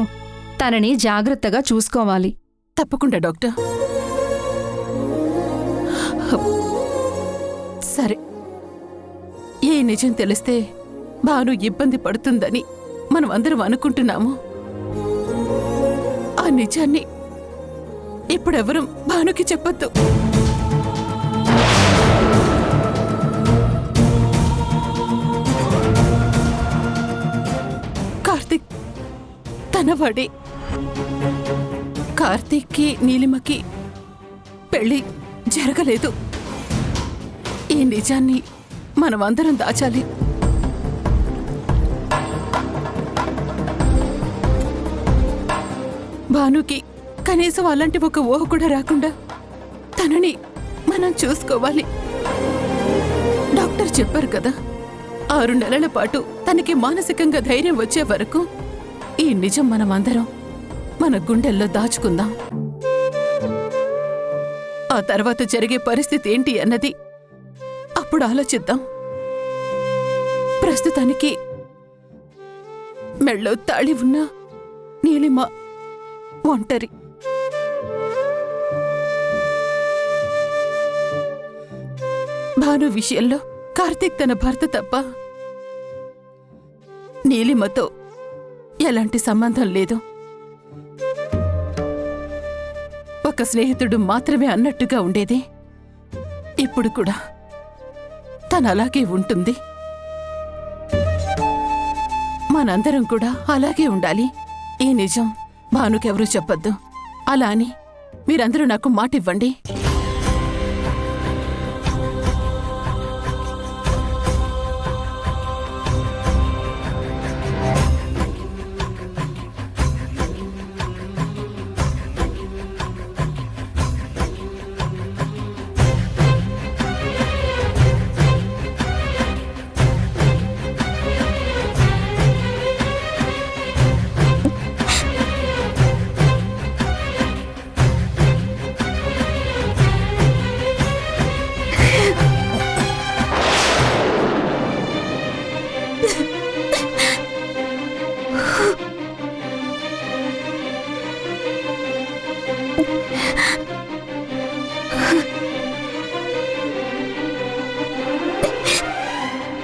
D: తనని జాగ్రత్తగా చూసుకోవాలి.
K: తప్పకుండా డాక్టర్. సరే, ఏ నిజం తెలిస్తే భాను ఇబ్బంది పడుతుందని మనం అందరం అనుకుంటున్నాము. ఆ నిజాన్ని ఇప్పుడెవరూ భానుకి చెప్పొద్దు. తనవాడే. కార్తీక్కి నీలిమకి పెళ్లి జరగలేదు. ఈ నిజాన్ని మనమందరం దాచాలి. భానుకి కనీసం అలాంటి ఒక ఊహ కూడా రాకుండా తనని మనం చూసుకోవాలి. డాక్టర్ చెప్పారు కదా, 6 నెలల పాటు తనకి మానసికంగా ధైర్యం వచ్చే వరకు ఈ నిజం మనమందరం మన గుండెల్లో దాచుకుందాం. ఆ తర్వాత జరిగే పరిస్థితి ఏంటి అన్నది అప్పుడు ఆలోచిద్దాం. ప్రస్తుతానికి మెళ్ళో తాళి ఉన్న నీలిమ ఒంటరి. భాను విషయంలో కార్తీక్ తన భర్త తప్ప నీలిమతో ఎలాంటి సంబంధం లేదు. ఒక స్నేహితుడు మాత్రమే అన్నట్టుగా ఉండేది. ఇప్పుడు కూడా తను అలాగే ఉంటుంది. మనందరం కూడా అలాగే ఉండాలి. ఈ నిజం భానుకెవరూ చెప్పొద్దు. అలా అని మీరందరూ నాకు మాట ఇవ్వండి.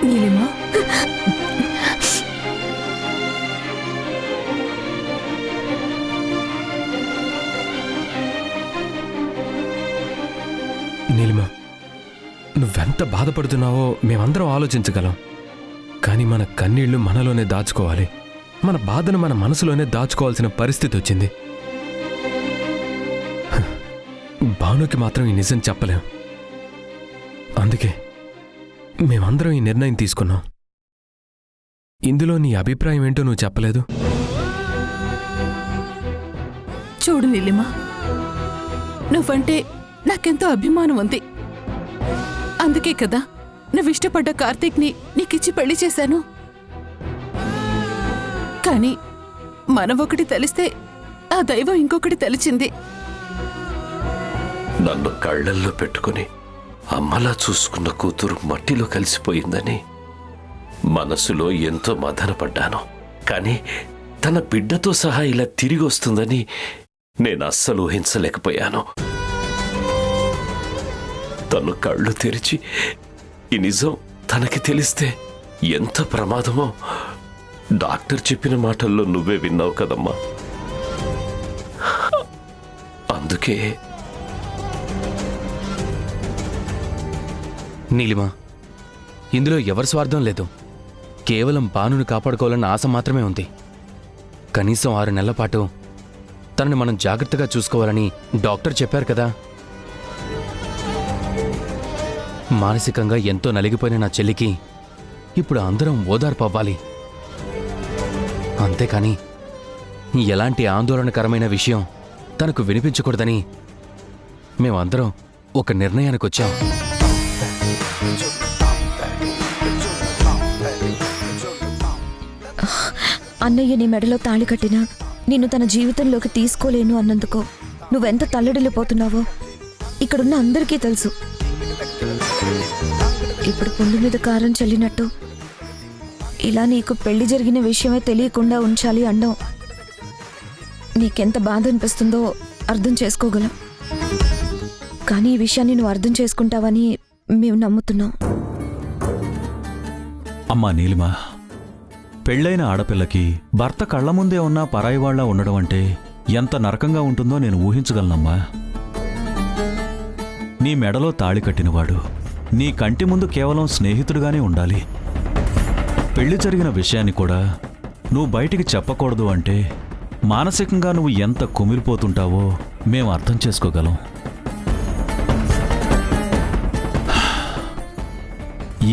K: నీలిమా,
C: నీలిమ, నువ్వెంత బాధపడుతున్నావో మేమందరం ఆలోచించగలం. కానీ మన కన్నీళ్లు మనలోనే దాచుకోవాలి. మన బాధను మన మనసులోనే దాచుకోవాల్సిన పరిస్థితి వచ్చింది. భానుకి మాత్రం ఈ నిజం చెప్పలేం. అందుకే మేమందరం ఈ నిర్ణయం తీసుకున్నాం. ఇందులో నీ అభిప్రాయం ఏంటో నువ్వు చెప్పలేదు.
K: చూడు నీలిమా, నువ్వంటే నాకెంతో అభిమానం ఉంది. అందుకే కదా నువ్విష్టపడ్డ కార్తీక్ని నీకిచ్చి పెళ్లి చేశాను. కానీ మనం ఒకటి తెలిస్తే ఆ దైవం ఇంకొకటి తెలిచింది.
N: నన్ను కళ్ళల్లో పెట్టుకుని అమ్మలా చూసుకున్న కూతురు మట్టిలో కలిసిపోయిందని మనసులో ఎంతో మదనపడ్డాను. కానీ తన బిడ్డతో సహా ఇలా తిరిగి వస్తుందని నేను అస్సలు ఊహించలేకపోయాను. తను కళ్ళు తెరిచి ఈ నిజం తనకి తెలిస్తే ఎంత ప్రమాదమో డాక్టర్ చెప్పిన మాటల్లో నువ్వే విన్నావు కదమ్మా. అందుకే
O: నీలిమా, ఇందులో ఎవరి స్వార్థం లేదు. కేవలం భానుని కాపాడుకోవాలన్న ఆశ మాత్రమే ఉంది. కనీసం 6 నెలల పాటు తనని మనం జాగ్రత్తగా చూసుకోవాలని డాక్టర్ చెప్పారు కదా. మానసికంగా ఎంతో నలిగిపోయిన నా చెల్లికి ఇప్పుడు అందరం ఓదార్పు అవ్వాలి. అంతేకాని ఎలాంటి ఆందోళనకరమైన విషయం తనకు వినిపించకూడదని మేమందరం ఒక నిర్ణయానికి వచ్చాం.
E: అన్నయ్య నీ మెడలో తాళి కట్టినా నిన్ను తన జీవితంలోకి తీసుకోలేను అన్నందుకో నువ్వెంత తల్లడిల్లిపోతున్నావో ఇక్కడున్న అందరికీ తెలుసు. ఇప్పుడు పుండు మీద కారం చల్లినట్టు ఇలా నీకు పెళ్లి జరిగిన విషయమే తెలియకుండా ఉంచాలి అనడం నీకెంత బాధ అనిపిస్తుందో అర్థం చేసుకోగలం. కానీ ఈ విషయాన్ని నువ్వు అర్థం చేసుకుంటావని మేము నమ్ముతున్నాం.
I: అమ్మా నీలిమా, పెళ్ళైన ఆడపిల్లకి భర్త కళ్ల ముందే ఉన్నా పరాయి వాళ్ళ ఉండడం అంటే ఎంత నరకంగా ఉంటుందో నేను ఊహించగలనమ్మా. నీ మెడలో తాళి కట్టినవాడు నీ కంటి ముందు కేవలం స్నేహితుడుగానే ఉండాలి. పెళ్లి జరిగిన విషయాన్ని కూడా నువ్వు బయటికి చెప్పకూడదు అంటే మానసికంగా నువ్వు ఎంత కుమిలిపోతుంటావో మేము అర్థం చేసుకోగలం.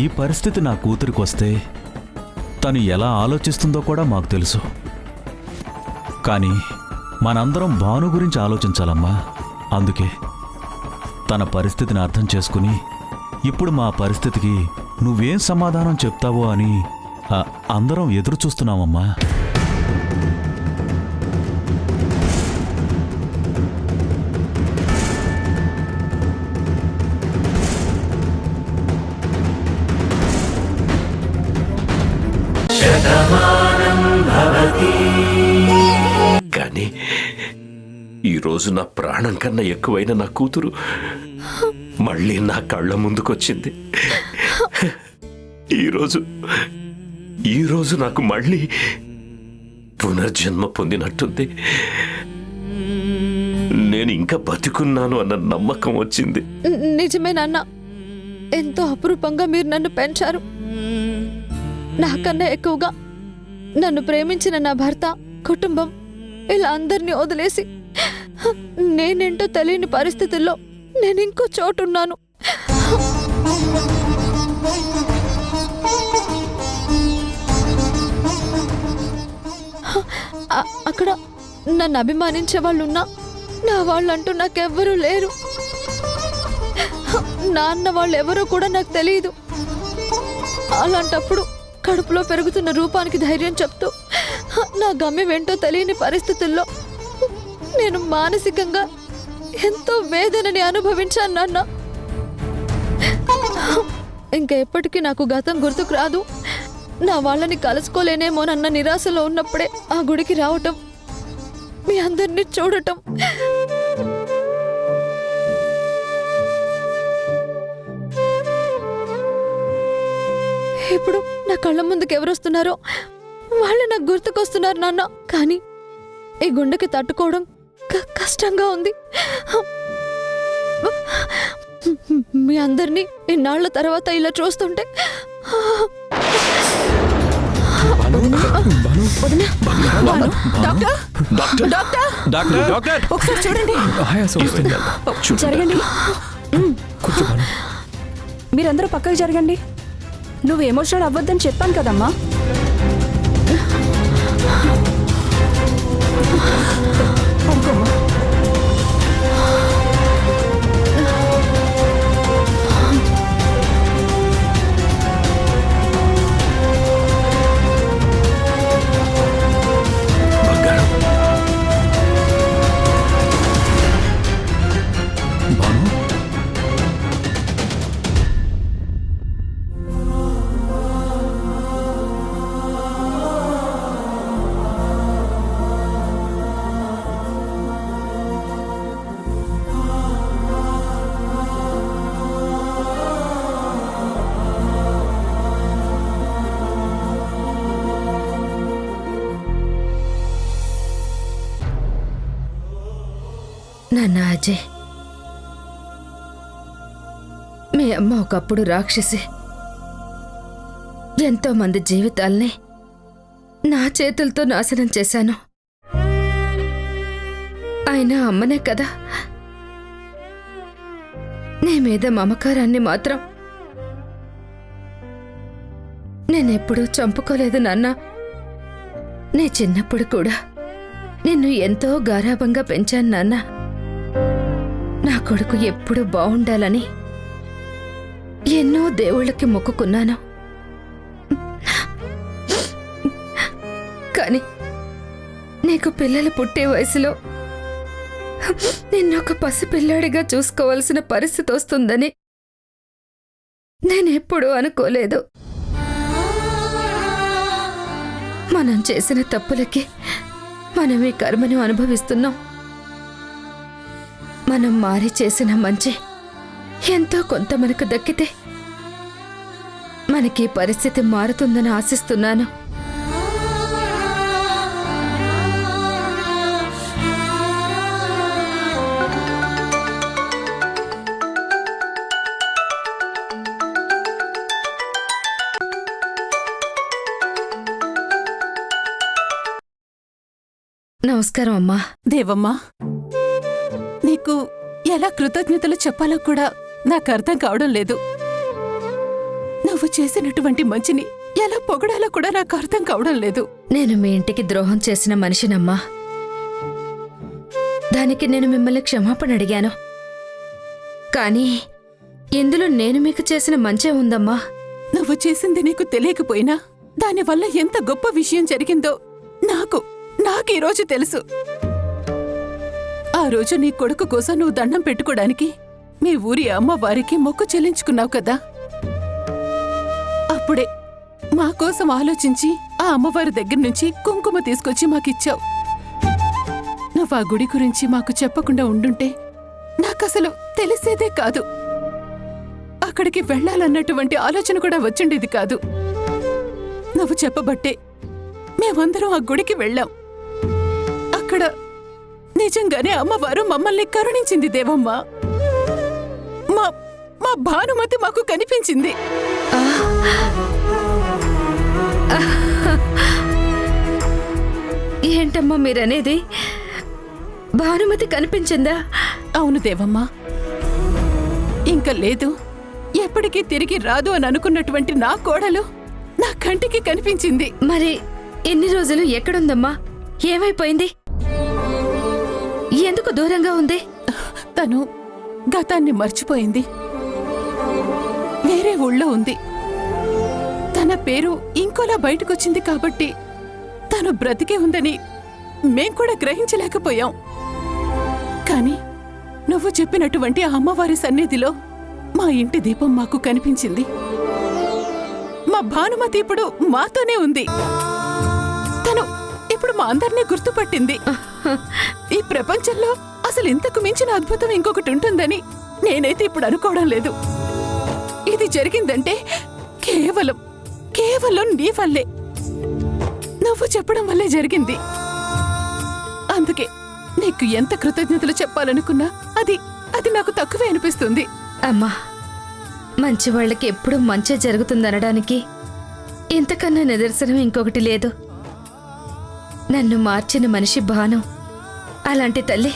I: ఈ పరిస్థితి నా కూతురికి వస్తే తను ఎలా ఆలోచిస్తుందో కూడా మాకు తెలుసు. కానీ మనందరం భాను గురించి ఆలోచించాలమ్మా. అందుకే తన పరిస్థితిని అర్థం చేసుకుని ఇప్పుడు మా పరిస్థితికి నువ్వేం సమాధానం చెప్తావో అని అందరం ఎదురు చూస్తున్నామమ్మా.
N: కానీ ఈరోజు నా ప్రాణం కన్నా ఎక్కువైన నా కూతురు మళ్ళీ నా కళ్ళ ముందుకొచ్చింది. ఈరోజు నాకు మళ్ళీ పునర్జన్మ పొందినట్టుంది. నేను ఇంకా బతికున్నాను అన్న నమ్మకం వచ్చింది.
J: నిజమే నాన్న, ఎంతో అపురూపంగా మీరు నన్ను పెంచారు. నాకన్నా ఎక్కువగా నన్ను ప్రేమించిన నా భర్త, కుటుంబం ఇలా అందరినీ వదిలేసి నేనేంటో తెలియని పరిస్థితుల్లో నేను ఇంకో చోటున్నాను. అక్కడ నన్ను అభిమానించే వాళ్ళున్నా నా వాళ్ళంటూ నాకెవ్వరూ లేరు. నాన్న వాళ్ళు ఎవరో కూడా నాకు తెలియదు. అలాంటప్పుడు కడుపులో పెరుగుతున్న రూపానికి ధైర్యం చెప్తూ నా గమ్యం ఏంటో తెలియని పరిస్థితుల్లో నేను మానసికంగా ఎంతో వేదనని అనుభవించాను నాన్న. ఇంకా ఎప్పటికీ నాకు గతం గుర్తుకు రాదు. నా వాళ్ళని కలుసుకోలేనేమోనన్న నిరాశలో ఉన్నప్పుడే ఆ గుడికి రావటం, మీ అందరినీ చూడటం. ఇప్పుడు నా కళ్ళ ముందుకు ఎవరొస్తున్నారో వాళ్ళు నాకు గుర్తుకొస్తున్నారు నాన్న. కానీ ఈ గుండెకి తట్టుకోవడం కష్టంగా ఉంది. మీ అందరినీ ఇన్నాళ్ల తర్వాత ఇలా చూస్తుంటే
L: ఒకసారి చూడండి. జరగండి, మీరందరూ పక్కకు జరగండి. నువ్వు ఎమోషనల్ అవ్వద్దని చెప్పాను కదమ్మా.
M: నాన్న అజయ్, మీ అమ్మ ఒకప్పుడు రాక్షసి. ఎంతో మంది జీవితాల్ని నా చేతులతో నాశనం చేశాను. అయినా అమ్మనే కదా. నీ మీద మమకారాన్ని మాత్రం నేనెప్పుడూ చంపుకోలేదు నాన్న. నీ చిన్నప్పుడు కూడా నిన్ను ఎంతో గారాబంగా పెంచాను నాన్న. నా కొడుకు ఎప్పుడు బావుండాలని ఎన్నో దేవుళ్ళకి మొక్కుకున్నాను. కానీ నీకు పిల్లలు పుట్టే వయసులో నిన్నొక పసిపిల్లాడిగా చూసుకోవాల్సిన పరిస్థితి వస్తుందని నేనెప్పుడూ అనుకోలేదు. మనం చేసిన తప్పులకి మనం ఈ కర్మను అనుభవిస్తున్నాం. మనం మారి చేసిన మంచి ఎంతో కొంత మనకు దక్కితే మనకి పరిస్థితి మారుతుందని ఆశిస్తున్నాను. నమస్కారం అమ్మా.
K: దేవమ్మా, నీకు ఎలా కృతజ్ఞతలు చెప్పాలో కూడా నాకు అర్థం కావడం లేదు. నువ్వు చేసినటువంటి మంచిని ఎలా పొగడాలో కూడా నాకు అర్థం కావడం లేదు.
M: నేను మీ ఇంటికి ద్రోహం చేసిన మనిషినమ్మా. దానికి నేను మిమ్మల్ని క్షమాపణ అడిగాను. కానీ ఇందులో నేను మీకు చేసిన మంచే ఉందమ్మా.
K: నువ్వు చేసింది నీకు తెలియకపోయినా దానివల్ల ఎంత గొప్ప విషయం జరిగిందో నాకు ఈరోజు తెలుసు. ఆ రోజు నీ కొడుకు కోసం నువ్వు దండం పెట్టుకోవడానికి మీ ఊరి అమ్మవారికి మొక్కు చెల్లించుకున్నావు కదా. అప్పుడే మా కోసం ఆలోచించి ఆ అమ్మవారి దగ్గర నుంచి కుంకుమ తీసుకొచ్చి మాకిచ్చావు. నువ్వు ఆ గుడి గురించి మాకు చెప్పకుండా ఉండుంటే నాకసలు తెలిసేదే కాదు. అక్కడికి వెళ్ళాలన్నటువంటి ఆలోచన కూడా వచ్చిండేది కాదు. నువ్వు చెప్పబట్టే మేమందరం ఆ గుడికి వెళ్ళాం. అక్కడ నిజంగానే అమ్మవారు మమ్మల్ని కరుణించింది దేవమ్మ. మా భానుమతి మాకు కనిపించింది.
M: ఏంటమ్మా మీరనేది? భానుమతి కనిపించిందా?
K: అవును దేవమ్మ. ఇంకా లేదు, ఎప్పటికీ తిరిగి రాదు అని అనుకున్నటువంటి నా కోడలు నా కంటికి కనిపించింది.
M: మరి ఎన్ని రోజులు ఎక్కడుందమ్మా? ఏమైపోయింది? ఎందుకు దూరంగా ఉంది?
K: తను గతాన్ని మర్చిపోయింది. వేరే ఊళ్ళో ఉంది. తన పేరు ఇంకోలా బయటకొచ్చింది కాబట్టి తను బ్రతికే ఉందని మేం కూడా గ్రహించలేకపోయాం. కాని నువ్వు చెప్పినటువంటి ఆ అమ్మవారి సన్నిధిలో మా ఇంటి దీపం మాకు కనిపించింది. మా భానుమతి ఇప్పుడు మాతోనే ఉంది. తను ఇప్పుడు మా అందరినీ గుర్తుపట్టింది. ఈ ప్రపంచంలో అసలు ఇంతకు మించిన అద్భుతం ఇంకొకటి ఉంటుందని నేనైతే ఇప్పుడు అనుకోవడం లేదు. ఇది జరిగిందంటే కేవలం నీ వల్లే, నువ్వు చెప్పడం వల్లే జరిగింది. అందుకే నీకు ఎంత కృతజ్ఞతలు చెప్పాలనుకున్నా అది నాకు తక్కువే అనిపిస్తుంది.
M: అమ్మా, మంచి వాళ్ళకి ఎప్పుడూ మంచి జరుగుతుందనడానికి ఇంతకన్నా నిదర్శనం ఇంకొకటి లేదు. నన్ను మార్చిన మనిషి భాను. అలాంటి తల్లి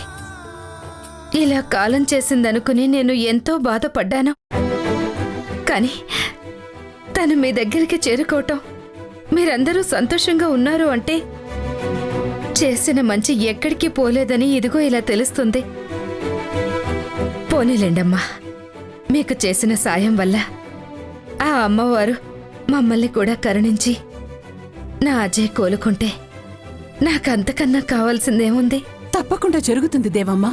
M: ఇలా కాలం చేసిందనుకుని నేను ఎంతో బాధపడ్డాను. కానీ తను మీ దగ్గరికి చేరుకోవటం, మీరందరూ సంతోషంగా ఉన్నారు అంటే చేసిన మంచి ఎక్కడికి పోలేదని ఇదిగో ఇలా తెలుస్తుంది. పోనీలేండమ్మా, మీకు చేసిన సాయం వల్ల ఆ అమ్మవారు మమ్మల్ని కూడా కరుణించి నా అజయ్ కోలుకుంటే నాకంతకన్నా కావాల్సిందేముంది?
K: తప్పకుండా జరుగుతుంది దేవమ్మా.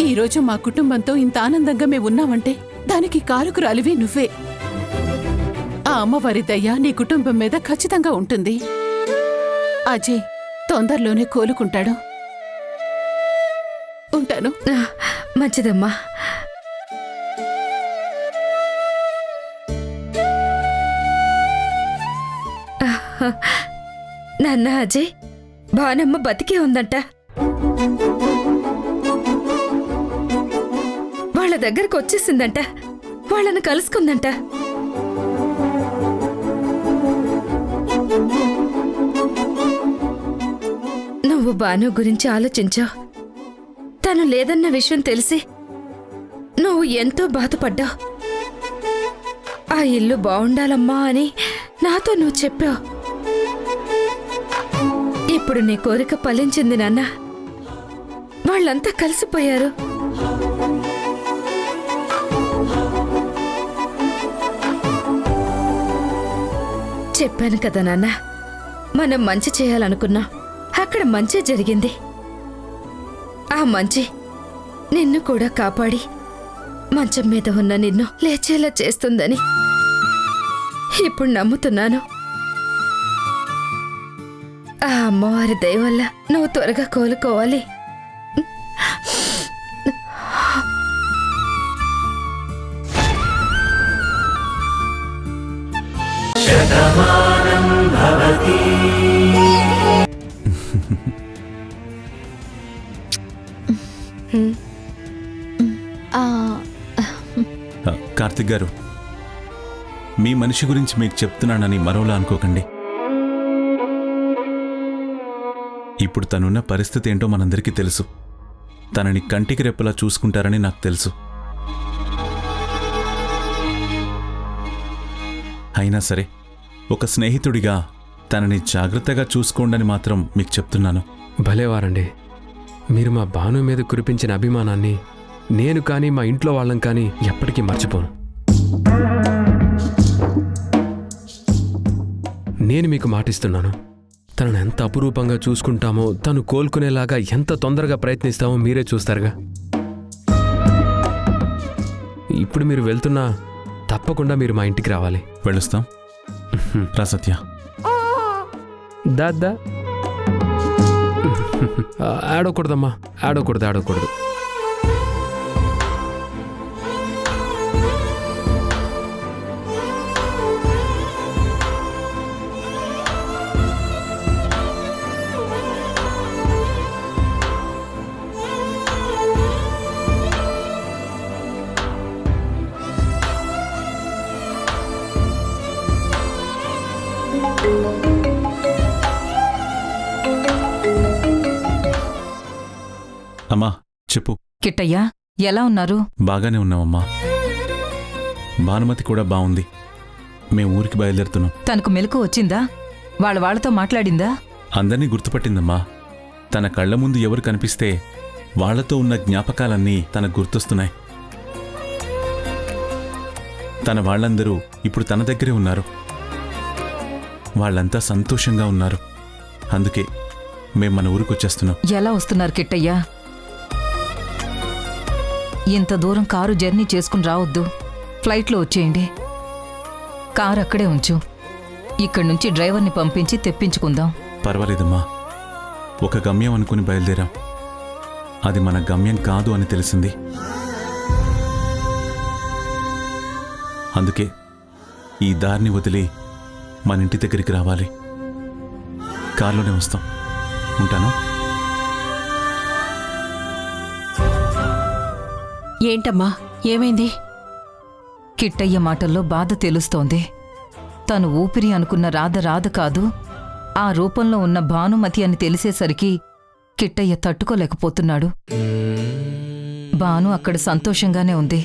K: ఈరోజు మా కుటుంబంతో ఇంత ఆనందంగా మేము ఉన్నామంటే దానికి కారకురాలివి నువ్వే. ఆ అమ్మవారి దయ నీ కుటుంబం మీద ఖచ్చితంగా ఉంటుంది. అజయ్ తొందరలోనే కోలుకుంటాడు. ఉంటాను.
M: మంచిదమ్మా. నాన్న, అజయ్, భానమ్మ బతికే ఉందంట. వాళ్ళ దగ్గరకు వచ్చేసిందంట. వాళ్ళను కలుసుకుందంట. నువ్వు భాను గురించి ఆలోచించావు. తను లేదన్న విషయం తెలిసి నువ్వు ఎంతో బాధపడ్డావు. ఆ ఇల్లు బావుండాలమ్మా అని నాతో నువ్వు చెప్పావు. ఇప్పుడు నీ కోరిక ఫలించింది నాన్న. వాళ్ళంతా కలిసిపోయారు. చెప్పాను కదా నాన్న, మనం మంచి చేయాలనుకున్నాం. అక్కడ మంచి జరిగింది. ఆ మంచి నిన్ను కూడా కాపాడి మంచం మీద ఉన్న నిన్ను లేచేలా చేస్తుందని ఇప్పుడు నమ్ముతున్నాను. ఆ అమ్మవారి దయ వల్ల నువ్వు త్వరగా కోలుకోవాలి.
I: కార్తిక్ గారు, మీ మనిషి గురించి మీకు చెప్తున్నానని మరోలా అనుకోకండి. ఇప్పుడు తనున్న పరిస్థితి ఏంటో మనందరికీ తెలుసు. తనని కంటికి రెప్పలా చూసుకుంటారని నాకు తెలుసు. అయినా సరే, ఒక స్నేహితుడిగా తనని జాగ్రత్తగా చూసుకోండని మాత్రం మీకు చెప్తున్నాను.
C: భలేవారండి. మీరు మా భాను మీద కురిపించిన అభిమానాన్ని నేను కానీ మా ఇంట్లో వాళ్ళం కానీ ఎప్పటికీ మర్చిపోను. నేను మీకు మాటిస్తున్నాను, తనను ఎంత అపురూపంగా చూసుకుంటామో, తను కోలుకునేలాగా ఎంత తొందరగా ప్రయత్నిస్తామో మీరే చూస్తారుగా. ఇప్పుడు మీరు వెళ్తున్నా తప్పకుండా మీరు మా ఇంటికి రావాలి.
I: వెళ్ళొస్తాం రా సత్య.
C: దాదా ఆడకూడదమ్మా, ఆడకూడదు.
I: అమ్మా చెప్పు.
H: కిట్టయ్యా, ఎలా ఉన్నారు?
I: బాగానే ఉన్నామమ్మా. భానుమతి కూడా బాగుంది. మేం ఊరికి బయలుదేరుతున్నాం.
H: తనకు మెలకు వచ్చిందా? వాళ్ళతో మాట్లాడిందా?
I: అందర్నీ గుర్తుపట్టిందమ్మా. తన కళ్ల ముందు ఎవరు కనిపిస్తే వాళ్లతో ఉన్న జ్ఞాపకాలన్నీ తనకు గుర్తొస్తున్నాయి. తన వాళ్ళందరూ ఇప్పుడు తన దగ్గరే ఉన్నారు. వాళ్ళంతా సంతోషంగా ఉన్నారు. అందుకే మేం మన ఊరికొచ్చేస్తున్నాం.
H: ఎలా వస్తున్నారు కిట్టయ్యా? ఇంత దూరం కారు జర్నీ చేసుకుని రావద్దు, ఫ్లైట్లో వచ్చేయండి. కారు అక్కడే ఉంచు, ఇక్కడి నుంచి డ్రైవర్ని పంపించి తెప్పించుకుందాం.
I: పర్వాలేదమ్మా. ఒక గమ్యం అనుకుని బయలుదేరాం. అది మన గమ్యం కాదు అని తెలిసింది. అందుకే ఈ దారిని వదిలి మన ఇంటి దగ్గరికి రావాలి. కారులోనే వస్తాం. ఉంటాను.
K: ఏంటమ్మా, ఏమైంది?
H: కిట్టయ్య మాటల్లో బాధ తెలుస్తోంది. తను ఊపిరి అనుకున్న రాధ కాదు, ఆ రూపంలో ఉన్న భానుమతి అని తెలిసేసరికి కిట్టయ్య తట్టుకోలేకపోతున్నాడు. భాను అక్కడ సంతోషంగానే ఉంది.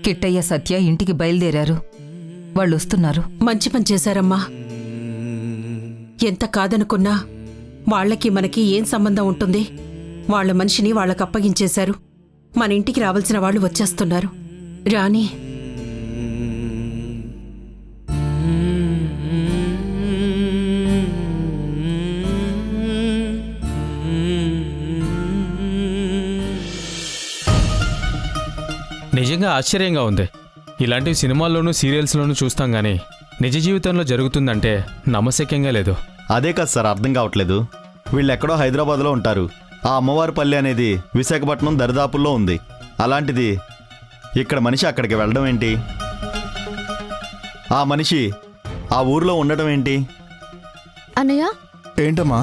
H: కిట్టయ్య సత్య ఇంటికి బయలుదేరారు. వాళ్ళొస్తున్నారు.
K: మంచి పని చేశారమ్మా. ఎంత కాదనుకున్నా వాళ్ళకి మనకి ఏం సంబంధం ఉంటుంది? వాళ్ళ మనిషిని వాళ్ళకప్పగించేశారు. మన ఇంటికి రావాల్సిన వాళ్ళు వచ్చేస్తున్నారు. రాణి,
R: నిజంగా ఆశ్చర్యంగా ఉంది. ఇలాంటివి సినిమాల్లోనూ సీరియల్స్లోనూ చూస్తాం కానీ నిజ జీవితంలో జరుగుతుందంటే నమ్మశక్యంగా లేదు.
S: అదే కదా సార్ అర్థం కావట్లేదు. వీళ్ళెక్కడో హైదరాబాద్లో ఉంటారు. ఆ అమ్మవారి పల్లె అనేది విశాఖపట్నం దరిదాపుల్లో ఉంది. అలాంటిది ఇక్కడ మనిషి అక్కడికి వెళ్ళడం ఏంటి? ఆ మనిషి ఆ ఊర్లో ఉండడం ఏంటి?
J: అన్నయ్య,
T: ఏంటమ్మా?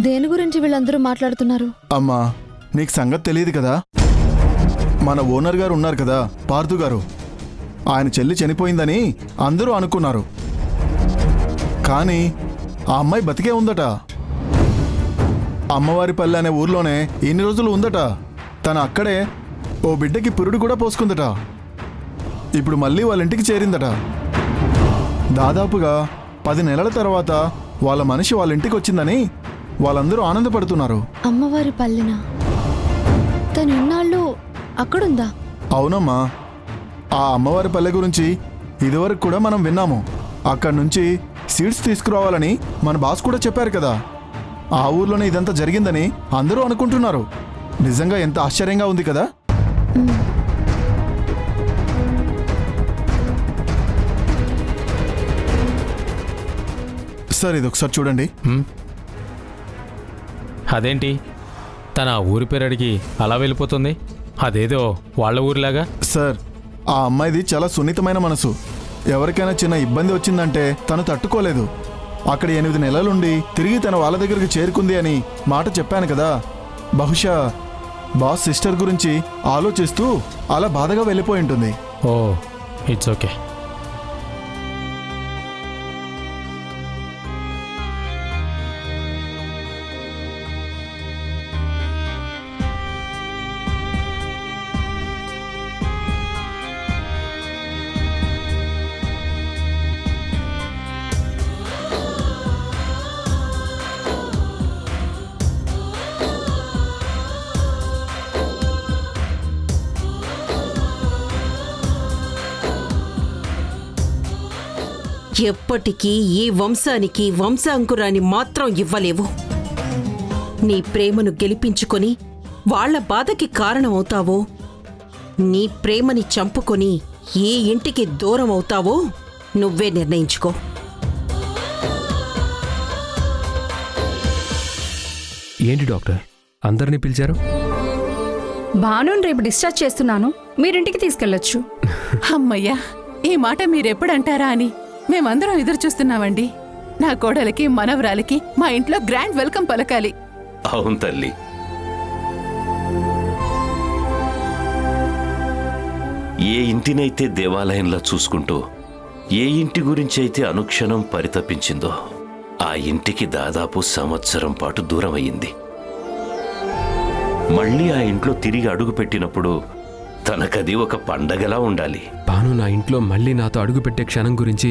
J: దేని గురించి వీళ్ళందరూ మాట్లాడుతున్నారు?
T: అమ్మా, నీకు సంగతి తెలియదు కదా. మన ఓనర్ గారు ఉన్నారు కదా, పార్థు గారు. ఆయన చెల్లి చనిపోయిందని అందరూ అనుకున్నారు. కానీ ఆ అమ్మాయి బతికే ఉందట. అమ్మవారి పల్లె అనే ఊర్లోనే ఇన్ని రోజులు ఉందట. తను అక్కడే ఓ బిడ్డకి పురుడు కూడా పోసుకుందట. ఇప్పుడు మళ్ళీ వాళ్ళ ఇంటికి చేరిందట. దాదాపుగా 10 నెలల తర్వాత వాళ్ళ మనిషి వాళ్ళ ఇంటికి వచ్చిందని వాళ్ళందరూ ఆనందపడుతున్నారు.
J: అమ్మవారి పల్లెన తను ఇన్నాళ్ళు అక్కడుందా?
T: అవునమ్మా, ఆ అమ్మవారి పల్లె గురించి ఇదివరకు కూడా మనం విన్నాము. అక్కడి నుంచి సీడ్స్ తీసుకురావాలని మన బాస్ కూడా చెప్పారు కదా. ఆ ఊర్లోనే ఇదంతా జరిగిందని అందరూ అనుకుంటున్నారు. నిజంగా ఎంత ఆశ్చర్యంగా ఉంది కదా. సార్, ఇది ఒకసారి చూడండి.
R: అదేంటి, తన ఊరి పేరు అడిగి అలా వెళ్ళిపోతుంది? అదేదో వాళ్ళ ఊరిలాగా.
T: సార్, ఆ అమ్మాయిది చాలా సున్నితమైన మనసు. ఎవరికైనా చిన్న ఇబ్బంది వచ్చిందంటే తను తట్టుకోలేదు. అక్కడ 8 నెలలుండి తిరిగి తన వాళ్ళ దగ్గరికి చేరుకుంది అని మాట చెప్పాను కదా. బహుశా బాస్ సిస్టర్ గురించి ఆలోచిస్తూ అలా బాధగా వెళ్ళిపోయి ఉంటుంది.
R: ఓ, ఇట్స్ ఓకే.
Q: ఎప్పటికీ ఈ వంశానికి వంశాంకురాన్ని మాత్రం ఇవ్వలేవు. నీ ప్రేమను గెలిపించుకొని వాళ్ల బాధకి కారణమవుతావో, నీ ప్రేమని చంపుకొని ఏ ఇంటికి దూరం అవుతావో నువ్వే నిర్ణయించుకో.
C: ఏంటి డాక్టర్ అందరినీ పిలిచారు?
D: భానుని రేపు డిశ్చార్జ్ చేస్తున్నాను, మీరింటికి తీసుకెళ్లొచ్చు.
K: అమ్మయ్యా, ఈ మాట మీరెప్పుడంటారా అని మేమందరం ఎదురు చూస్తున్నామండి. నా కోడలికి మనవరాలికి మా ఇంట్లో గ్రాండ్ వెల్కమ్ పలకాలి.
N: అవును తల్లి. ఏ ఇంటినైతే దేవాలయంలా చూసుకుంటూ ఏ ఇంటి గురించి అయితే అనుక్షణం పరితపించిందో ఆ ఇంటికి దాదాపు సంవత్సరం పాటు దూరమయ్యింది. మళ్ళీ ఆ ఇంట్లో తిరిగి అడుగుపెట్టినప్పుడు తనకది ఒక పండగలా ఉండాలి.
C: భాను నా ఇంట్లో మళ్ళీ నాతో అడుగుపెట్టే క్షణం గురించి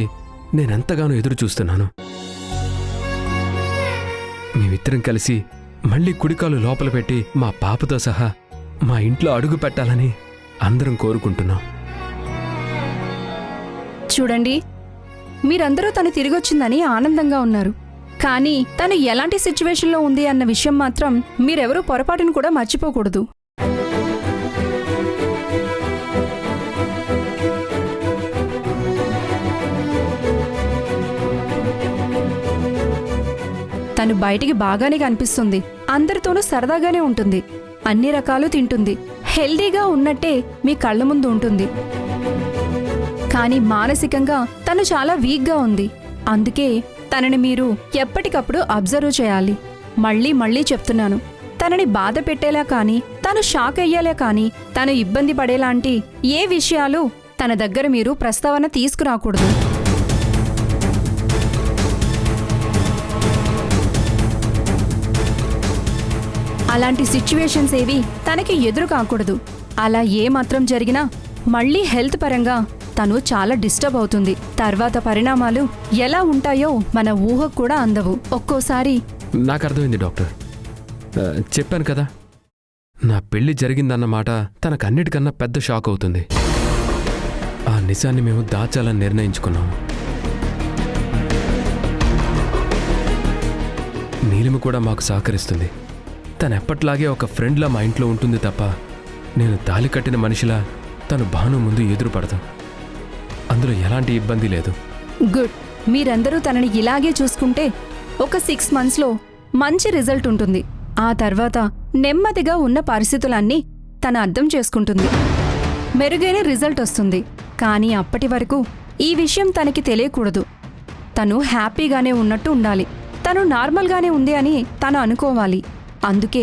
C: నేనెంతగానో ఎదురు చూస్తున్నాను. మేమిద్దరం కలిసి మళ్ళీ కుడికాలు లోపల పెట్టి మా పాపతో సహా మా ఇంట్లో అడుగు పెట్టాలని అందరం కోరుకుంటున్నాం.
D: చూడండి, మీరందరూ తను తిరిగొచ్చిందని ఆనందంగా ఉన్నారు. కానీ తను ఎలాంటి సిచ్యువేషన్లో ఉంది అన్న విషయం మాత్రం మీరెవరూ పొరపాటును కూడా మర్చిపోకూడదు. తను బయటికి బాగానే కనిపిస్తుంది, అందరితోనూ సరదాగానే ఉంటుంది, అన్ని రకాలు తింటుంది, హెల్దీగా ఉన్నట్టే మీ కళ్ళ ముందు ఉంటుంది. కానీ మానసికంగా తను చాలా వీక్గా ఉంది. అందుకే తనని మీరు ఎప్పటికప్పుడు అబ్జర్వ్ చేయాలి. మళ్ళీ మళ్ళీ చెప్తున్నాను, తనని బాధ పెట్టేలా కానీ, తను షాక్ అయ్యేలా కానీ, తను ఇబ్బంది పడేలాంటి ఏ విషయాలు తన దగ్గర మీరు ప్రస్తావన తీసుకురాకూడదు. అలాంటి సిచ్యువేషన్స్ ఏవి తనకి ఎదురు కాకూడదు. అలా ఏమాత్రం జరిగినా మళ్ళీ హెల్త్ పరంగా తను చాలా డిస్టర్బ్ అవుతుంది. తర్వాత పరిణామాలు ఎలా ఉంటాయో మన ఊహకు కూడా అందవు. ఒక్కోసారి
C: నాకు అర్థమైంది డాక్టర్. చెప్పాను కదా, నా పెళ్లి జరిగిందన్నమాట తనకన్నిటికన్నా పెద్ద షాక్ అవుతుంది. ఆ నిజాన్ని మేము దాచాలని నిర్ణయించుకున్నాము. నీలిమ కూడా మాకు సహకరిస్తుంది. తను ఎప్పట్లాగే ఒక ఫ్రెండ్లా మా ఇంట్లో ఉంటుంది తప్ప నేను తాళి కట్టిన మనిషిలా తను భాను ముందు ఎదురు పడతాం. అందులో ఎలాంటి ఇబ్బంది లేదు.
D: గుడ్. మీరందరూ తనని ఇలాగే చూసుకుంటే ఒక 6 monthsలో మంచి రిజల్ట్ ఉంటుంది. ఆ తర్వాత నెమ్మదిగా ఉన్న పరిస్థితులన్నీ తను అర్థం చేసుకుంటుంది, మెరుగైన రిజల్ట్ వస్తుంది. కానీ అప్పటి వరకు ఈ విషయం తనకి తెలియకూడదు. తను హ్యాపీగానే ఉన్నట్టు ఉండాలి, తను నార్మల్గానే ఉంది అని తను అనుకోవాలి. అందుకే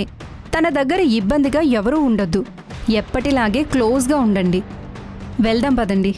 D: తన దగ్గర ఇబ్బందిగా ఎవరూ ఉండొద్దు. ఎప్పటిలాగే క్లోజ్గా ఉండండి. వెళ్దాం పదండి.